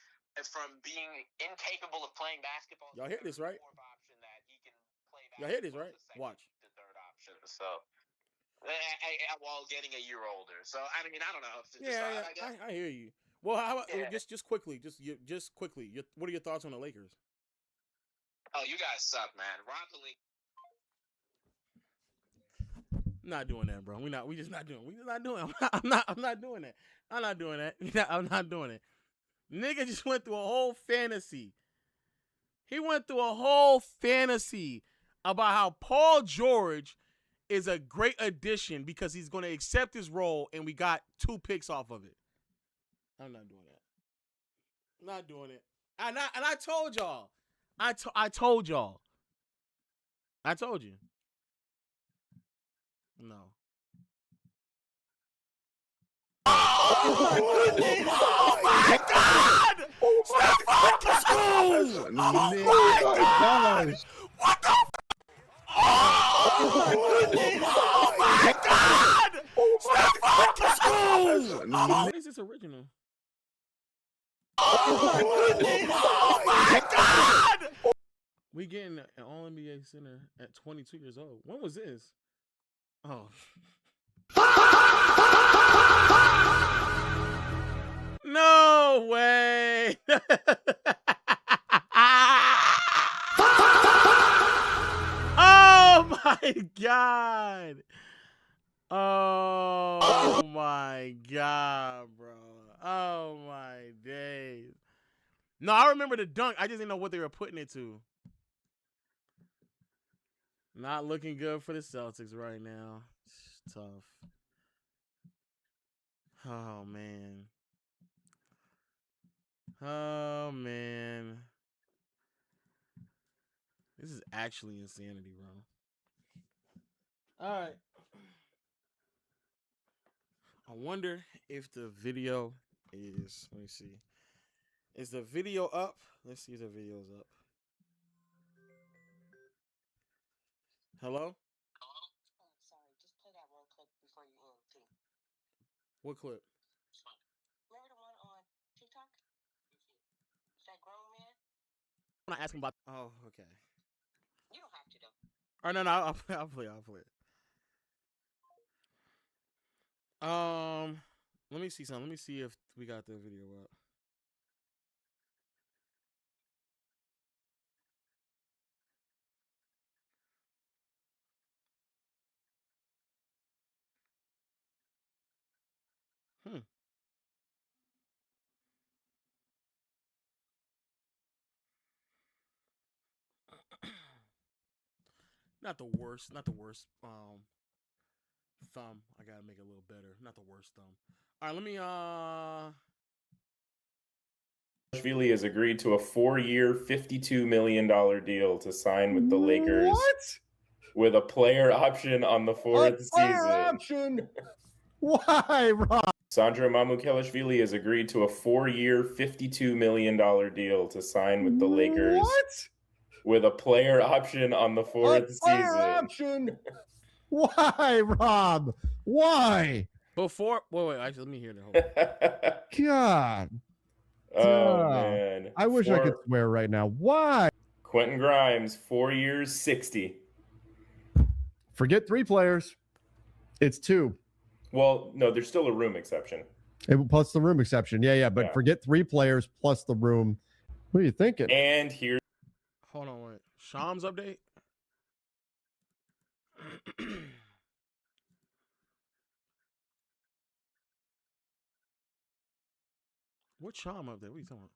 from being incapable of playing basketball, y'all hear this right? Option that he can play y'all hear this right? Watch. The third option. So while getting a year older. So I mean, I don't know. Yeah, I hear you. Well, how about just quickly, just quickly, what are your thoughts on the Lakers? Oh, you guys suck, man. Rob Pelinka. Not doing that, bro. We just not doing. I'm not doing that. I'm not doing that. I'm not doing it. Nigga just went through a whole fantasy. He went through a whole fantasy about how Paul George is a great addition because he's going to accept his role, and we got 2 picks off of it. I'm not doing that. Not doing it. And I told y'all. I told y'all. I told you. No. Oh my God! Step back to school! Oh my God! What the? Oh my God! Step back to school! What is this original? Oh my God! We getting an All-NBA center at 22 years old. When was this? Oh. No way. Oh my God. Oh my God, bro. Oh my days. No, I remember the dunk. I just didn't know what they were putting it to. Not looking good for the Celtics right now. It's tough. Oh, man. Oh, man. This is actually insanity, bro. All right. I wonder if the video is, let me see. Is the video up? Let's see if the video's up. Hello? Sorry, just play that one clip before you end, too. What clip? Remember the one on TikTok? That grown man? I'm not asking about. Oh, okay. You don't have to, though. Oh, no, I'll play it. Let me see something. Let me see if we got the video up. Not the worst. Thumb. I gotta make it a little better. Not the worst thumb. All right, let me Philly has agreed to a 4-year, $52 million deal to sign with the Lakers. What? With a player option on the 4th season. Option? Why, Rob? Sandro Mamukelashvili has agreed to a 4-year, $52 million deal to sign with the Lakers. What? With a player option on the 4th season. Option? Why, Rob? Why? Before, wait, actually, let me hear the whole. God. Oh, man. I wish I could swear right now. Why? Quentin Grimes, 4 years, 60. Forget 3 players. It's 2. Well, no, there's still a room exception. Plus the room exception. Yeah. But forget 3 players plus the room. What are you thinking? And here's. Hold on, wait. Shams update? What Sham update? What are you talking about?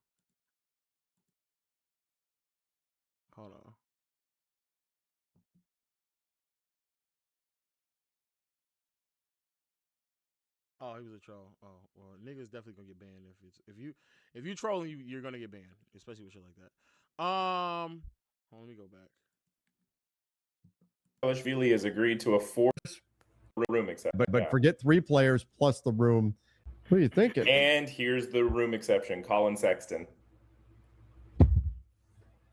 Hold on. Oh, he was a troll. Oh, well, niggas definitely gonna get banned if you trolling, you're gonna get banned, especially with shit like that. Let me go back. Kalashvili has agreed to a 4 room exception. But forget 3 players plus the room. What are you thinking? And here's the room exception. Colin Sexton.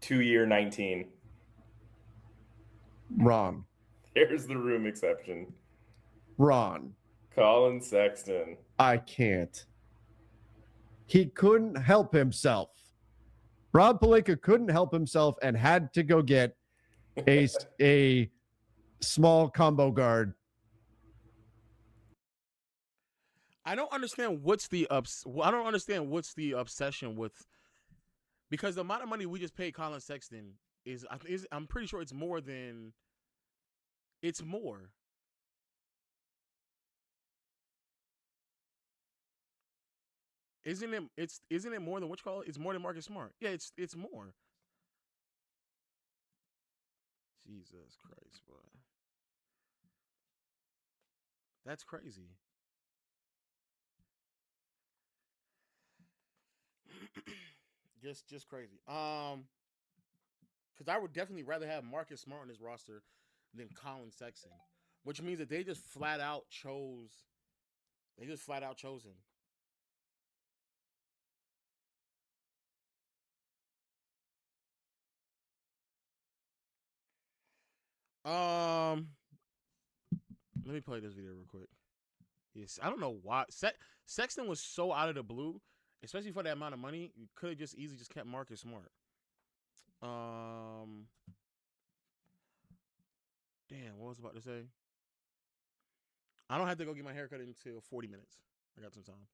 2-year, 19. Wrong. Here's the room exception. Ron. Colin Sexton. I can't. He couldn't help himself. Rob Pelinka couldn't help himself and had to go get a small combo guard I don't understand what's the I don't understand what's the obsession with, because the amount of money we just paid Colin Sexton is I'm pretty sure it's more than it's more. Isn't it more than what you call it? It's more than Marcus Smart. Yeah, it's more. Jesus Christ, boy. That's crazy. just crazy. Because I would definitely rather have Marcus Smart on his roster than Colin Sexton, which means that they just flat out chose. They just flat out chose him. Let me play this video real quick. Yes, I don't know why Sexton was so out of the blue, especially for that amount of money. You could have just easily just kept Marcus Smart. Damn, what was I about to say? I don't have to go get my haircut until 40 minutes. I got some time.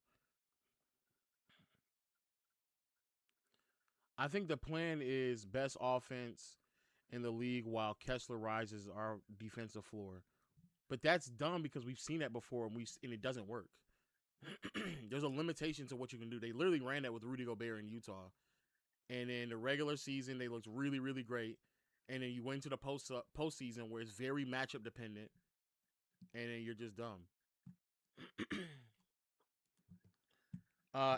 I think the plan is best offense in the league while Kessler rises our defensive floor. But that's dumb because we've seen that before and it doesn't work. There's a limitation to what you can do. They literally ran that with Rudy Gobert in Utah. And in the regular season, they looked really, really great. And then you went to the postseason where it's very matchup dependent. And then you're just dumb.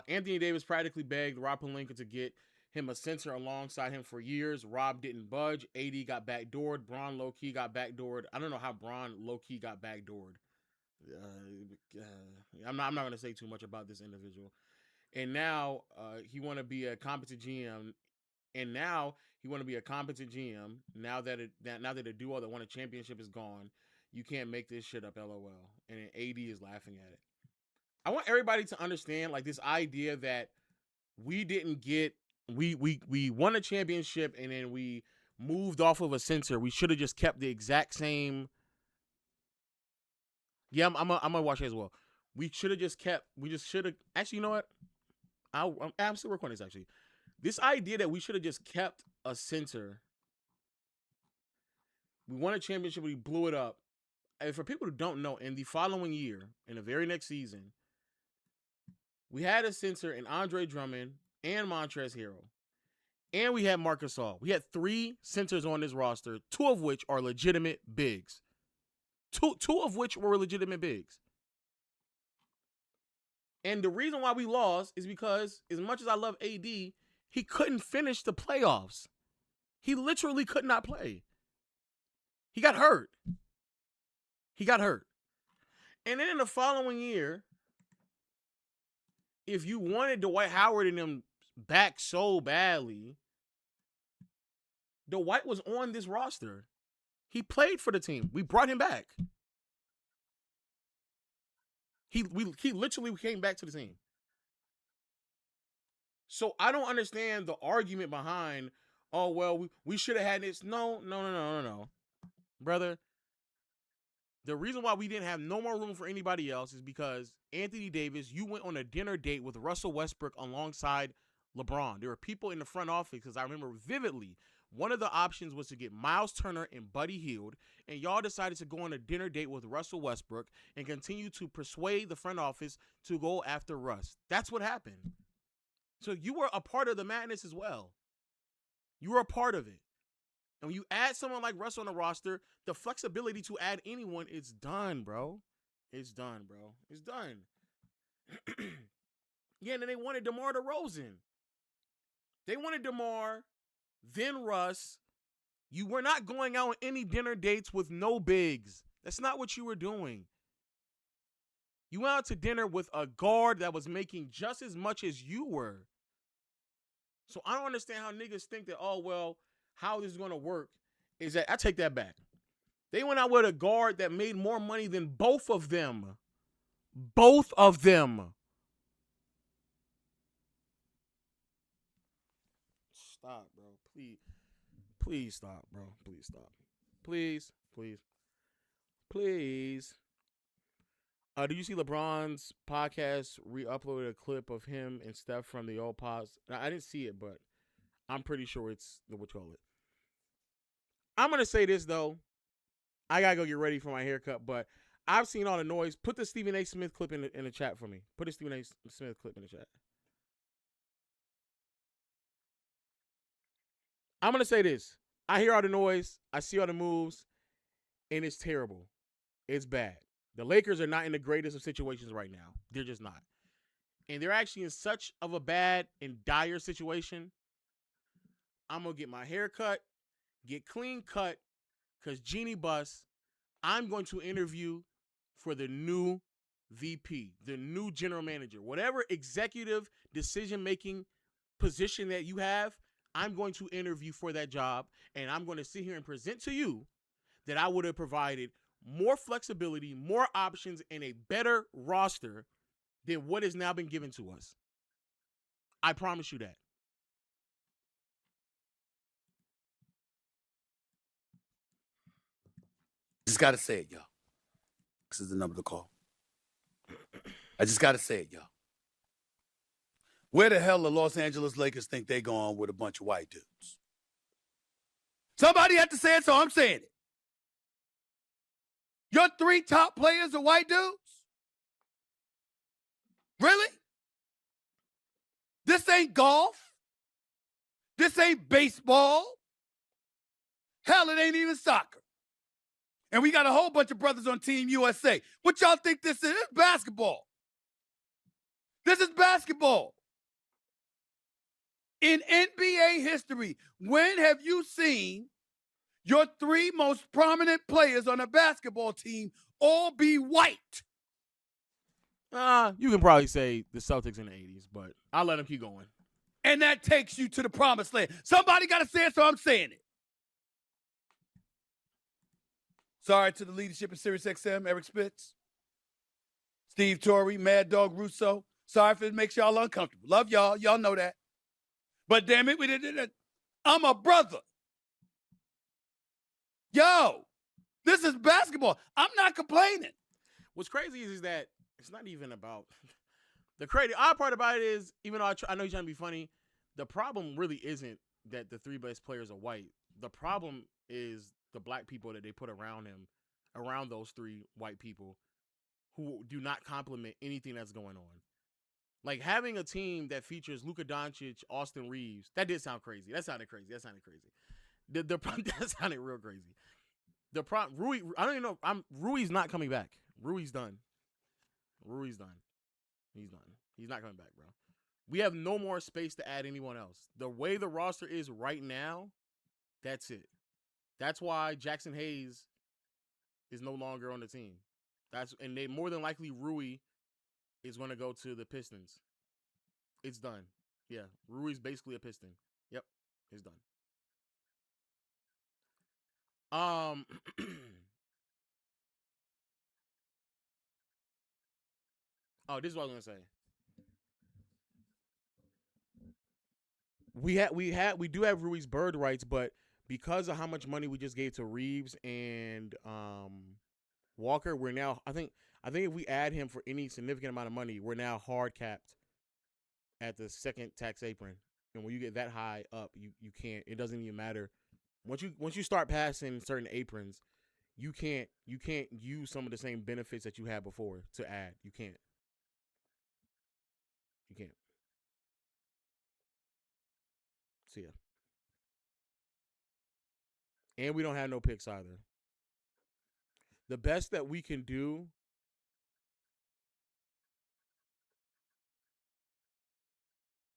Anthony Davis practically begged Rob Pelinka to get him a center alongside him for years. Rob didn't budge. AD got backdoored. Bron low-key got backdoored. I don't know how Bron low-key got backdoored. I'm not going to say too much about this individual. And now he want to be a competent GM. Now that the duo that won a championship is gone, you can't make this shit up, LOL. And then AD is laughing at it. I want everybody to understand, like, this idea that we didn't get we won a championship and then we moved off of a center. We should have just kept the exact same. Yeah, I'm gonna watch it as well. We should have just kept. We just should have. Actually, you know what? I'm still recording this. Actually, this idea that we should have just kept a center. We won a championship. We blew it up. And for people who don't know, in the following year, in the very next season, we had a center in Andre Drummond and Montrezl Harrell. And we had Marc Gasol. We had 3 centers on this roster, 2 of which are legitimate bigs. Two of which were legitimate bigs. And the reason why we lost is because, as much as I love AD, he couldn't finish the playoffs. He literally could not play. He got hurt. And then in the following year, if you wanted Dwight Howard and them back so badly, Dwight was on this roster. He played for the team. We brought him back. He literally came back to the team. So I don't understand the argument behind, oh, well, we should have had this. No. Brother, the reason why we didn't have no more room for anybody else is because Anthony Davis, you went on a dinner date with Russell Westbrook alongside LeBron. There were people in the front office, because I remember vividly, one of the options was to get Miles Turner and Buddy Hield, and y'all decided to go on a dinner date with Russell Westbrook and continue to persuade the front office to go after Russ. That's what happened. So you were a part of the madness as well. You were a part of it. And when you add someone like Russ on the roster, the flexibility to add anyone, it's done, bro. It's done. Yeah, and then they wanted DeMar DeRozan. They wanted DeMar, then Russ. You were not going out on any dinner dates with no bigs. That's not what you were doing. You went out to dinner with a guard that was making just as much as you were. So I don't understand how niggas think that, oh, well, how this is going to work is that, I take that back. They went out with a guard that made more money than both of them. Both of them. Stop, bro. Please stop, bro. Please stop. Please. Do you see LeBron's podcast re-uploaded a clip of him and Steph from the old pods? I didn't see it, but I'm pretty sure it's what you call it. I'm gonna say this though. I gotta go get ready for my haircut, but I've seen all the noise. Put the Stephen A. Smith clip in the chat for me. Put the Stephen A. Smith clip in the chat. I'm gonna say this. I hear all the noise. I see all the moves, and it's terrible. It's bad. The Lakers are not in the greatest of situations right now. They're just not. And they're actually in such of a bad and dire situation. I'm going to get my hair cut, get clean cut, because Jeannie Buss, I'm going to interview for the new VP, the new general manager. Whatever executive decision-making position that you have, I'm going to interview for that job, and I'm going to sit here and present to you that I would have provided more flexibility, more options, and a better roster than what has now been given to us. I promise you that. Just got to say it, y'all. This is the number to call. I just got to say it, y'all. Where the hell the Los Angeles Lakers think they going with a bunch of white dudes? Somebody had to say it, so I'm saying it. Your 3 top players are white dudes? Really? This ain't golf. This ain't baseball. Hell, it ain't even soccer. And we got a whole bunch of brothers on Team USA. What y'all think this is? It's basketball. This is basketball. In NBA history, when have you seen your 3 most prominent players on a basketball team all be white? You can probably say the Celtics in the 80s, but I'll let them keep going. And that takes you to the promised land. Somebody got to say it, so I'm saying it. Sorry to the leadership of SiriusXM, Eric Spitz, Steve Torrey, Mad Dog Russo. Sorry if it makes y'all uncomfortable. Love y'all. Y'all know that. But damn it, we did it. I'm a brother. Yo, this is basketball. I'm not complaining. What's crazy is that it's not even about the crazy. Odd part about it is, even though I know you're trying to be funny, the problem really isn't that the 3 best players are white. The problem is the black people that they put around him, around those 3 white people who do not complement anything that's going on. Like having a team that features Luka Doncic, Austin Reeves, that did sound crazy. That sounded crazy. That sounded real crazy. The problem, Rui, I don't even know. Rui's not coming back. Rui's done. He's done. He's not coming back, bro. We have no more space to add anyone else. The way the roster is right now, that's it. That's why Jackson Hayes is no longer on the team. And they more than likely Rui is going to go to the Pistons. It's done. Yeah, Rui's basically a Piston. Yep, it's done. Oh, this is what I was gonna say. We do have Rui's bird rights, but because of how much money we just gave to Reeves and Walker, we're now I think if we add him for any significant amount of money, we're now hard capped at the second tax apron. And when you get that high up, you can't. It doesn't even matter. Once you start passing certain aprons, you can't use some of the same benefits that you had before to add. You can't. See ya. And we don't have no picks either. The best that we can do.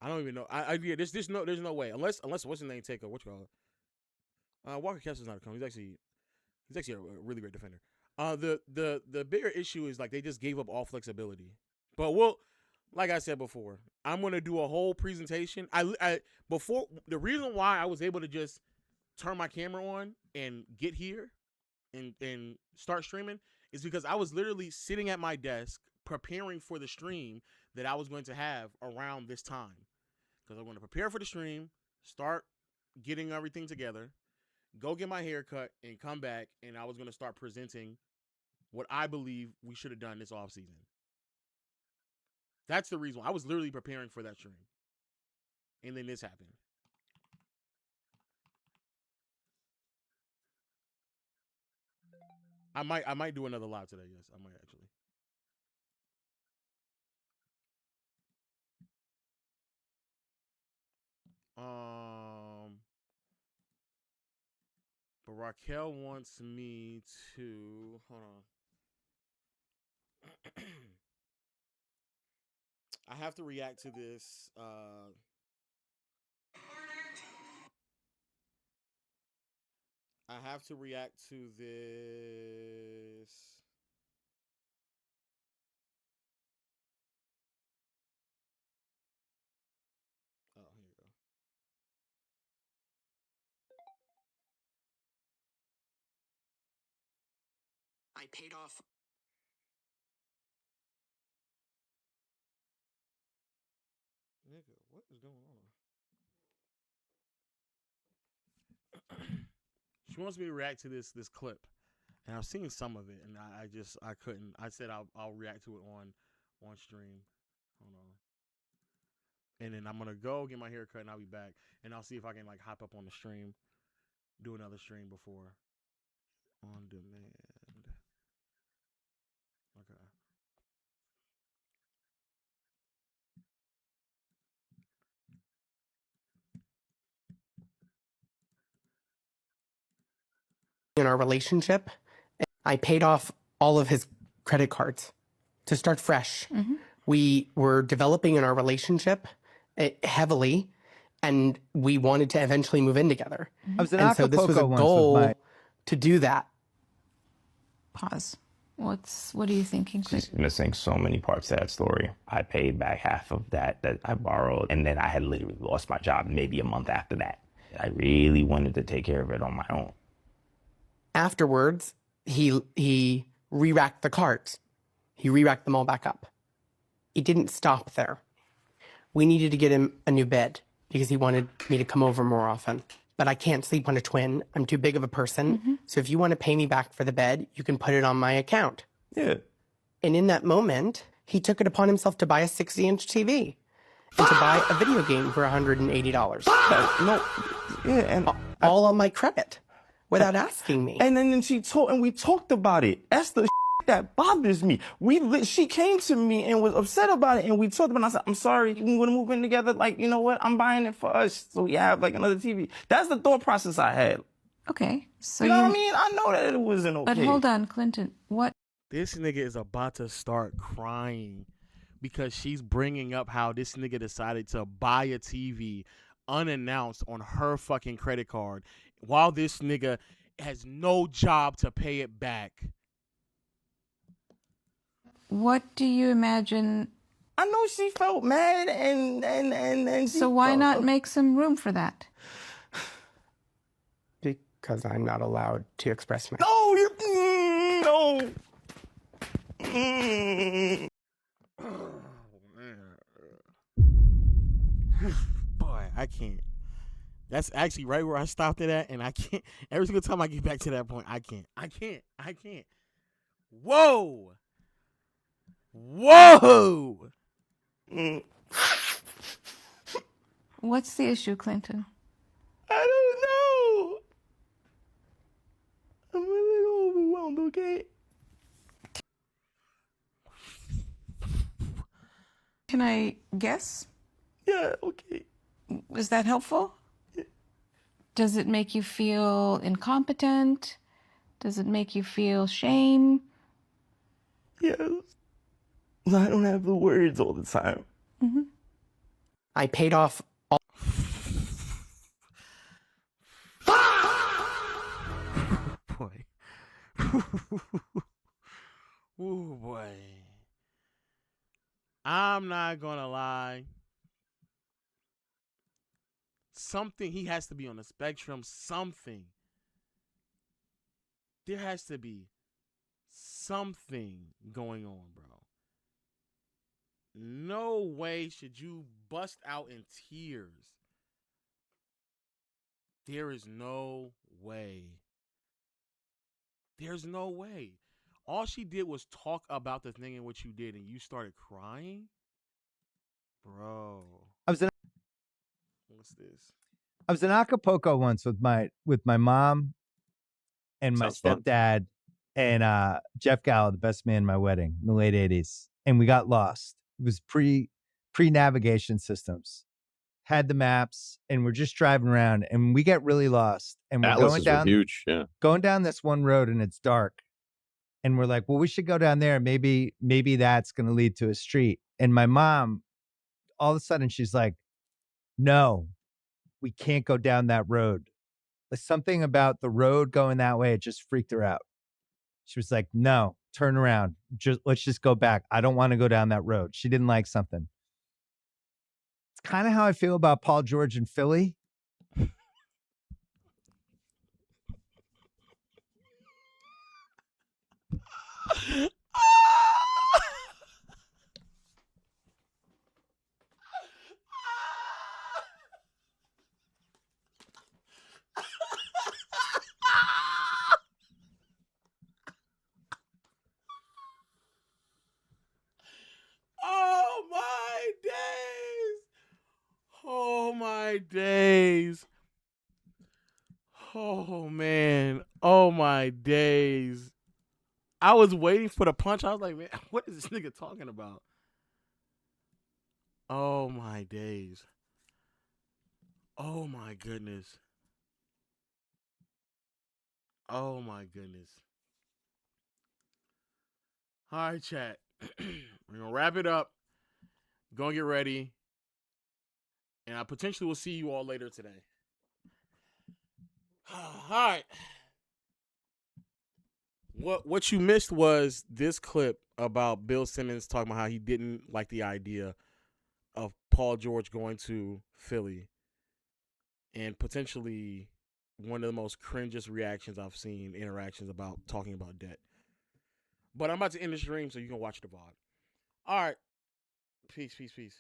I don't even know. There's no way unless what's his name take what you call it. Walker Kessler's not coming. He's actually a really great defender. The bigger issue is like they just gave up all flexibility. But like I said before, I'm gonna do a whole presentation. Before the reason why I was able to just turn my camera on and get here and start streaming is because I was literally sitting at my desk preparing for the stream that I was going to have around this time. Because I'm going to prepare for the stream, start getting everything together, go get my hair cut, and come back, and I was going to start presenting what I believe we should have done this offseason. That's the reason. I was literally preparing for that stream. And then this happened. I might do another live today. Yes, I might actually. But Raquel wants me to hold on. I have to react to this. I have to react to this. Oh, here you go. I paid off. Nigga, what is going on? She wants me to react to this clip, and I've seen some of it, and I couldn't. I said I'll react to it on stream. Hold on. And then I'm gonna go get my hair cut, and I'll be back, and I'll see if I can like hop up on the stream, do another stream before on demand. Okay. In our relationship, I paid off all of his credit cards to start fresh. We were developing in our relationship heavily, and we wanted to eventually move in together. I was in And so this was a Acapulco once with goal my- to do that. Pause. What are you thinking, Chris? She's missing so many parts of that story. I paid back half of that I borrowed, and then I had literally lost my job maybe a month after that. I really wanted to take care of it on my own. Afterwards, he re-racked the cards. He re-racked them all back up. He didn't stop there. We needed to get him a new bed because he wanted me to come over more often. But I can't sleep on a twin. I'm too big of a person. So if you want to pay me back for the bed, you can put it on my account. Yeah. And in that moment, he took it upon himself to buy a 60-inch TV and to buy a video game for $180. No, yeah, and all on my credit without asking me. And then we talked about it. That's the that bothers me. She came to me and was upset about it, and we talked about it. I said, I'm sorry, we want to move in together. Like, you know what? I'm buying it for us so we have like another TV. That's the thought process I had. Okay, so you know what I mean? I know that it wasn't okay. But hold on, Clinton. What? This nigga is about to start crying because she's bringing up how this nigga decided to buy a TV unannounced on her fucking credit card while this nigga has no job to pay it back. What do you imagine? I know she felt mad and so why not make some room for that? Because I'm not allowed to express myself. No, no. Oh, man. Boy, I can't. That's actually right where I stopped it at, and I can't. Every single time I get back to that point, I can't. Whoa! What's the issue, Clinton? I don't know. I'm a little overwhelmed, okay? Can I guess? Yeah, okay. Is that helpful? Yeah. Does it make you feel incompetent? Does it make you feel shame? Yes. I don't have the words all the time. I paid off all. Boy. Ooh, boy. I'm not gonna lie. Something, he has to be on the spectrum. Something. There has to be something going on, bro. No way should you bust out in tears. There is no way. There's no way. All she did was talk about the thing in which you did, and you started crying, bro. What's this? I was in Acapulco once with my mom and my Sounds fun. stepdad and Jeff Gallo, the best man in my wedding in the late 80s. And we got lost. It was pre-navigation systems. Had the maps, and we're just driving around, and we get really lost. And we're Atlases are huge, yeah. going down this one road, and it's dark. And we're like, well, we should go down there. Maybe that's going to lead to a street. And my mom, all of a sudden, she's like, no, we can't go down that road. There's something about the road going that way. It just freaked her out. She was like, no, turn around. Let's just go back. I don't want to go down that road. She didn't like something. It's kind of how I feel about Paul George and Philly. Oh my days! Oh my days! Oh man! Oh my days! I was waiting for the punch. I was like, man, what is this nigga talking about? Oh my days! Oh my goodness! Oh my goodness! All right, chat. We're gonna wrap it up. Gonna get ready, and I potentially will see you all later today. All right. What you missed was this clip about Bill Simmons talking about how he didn't like the idea of Paul George going to Philly, and potentially one of the most cringeous reactions I've seen, interactions about talking about debt. But I'm about to end the stream so you can watch the VOD. All right. Peace, peace, peace.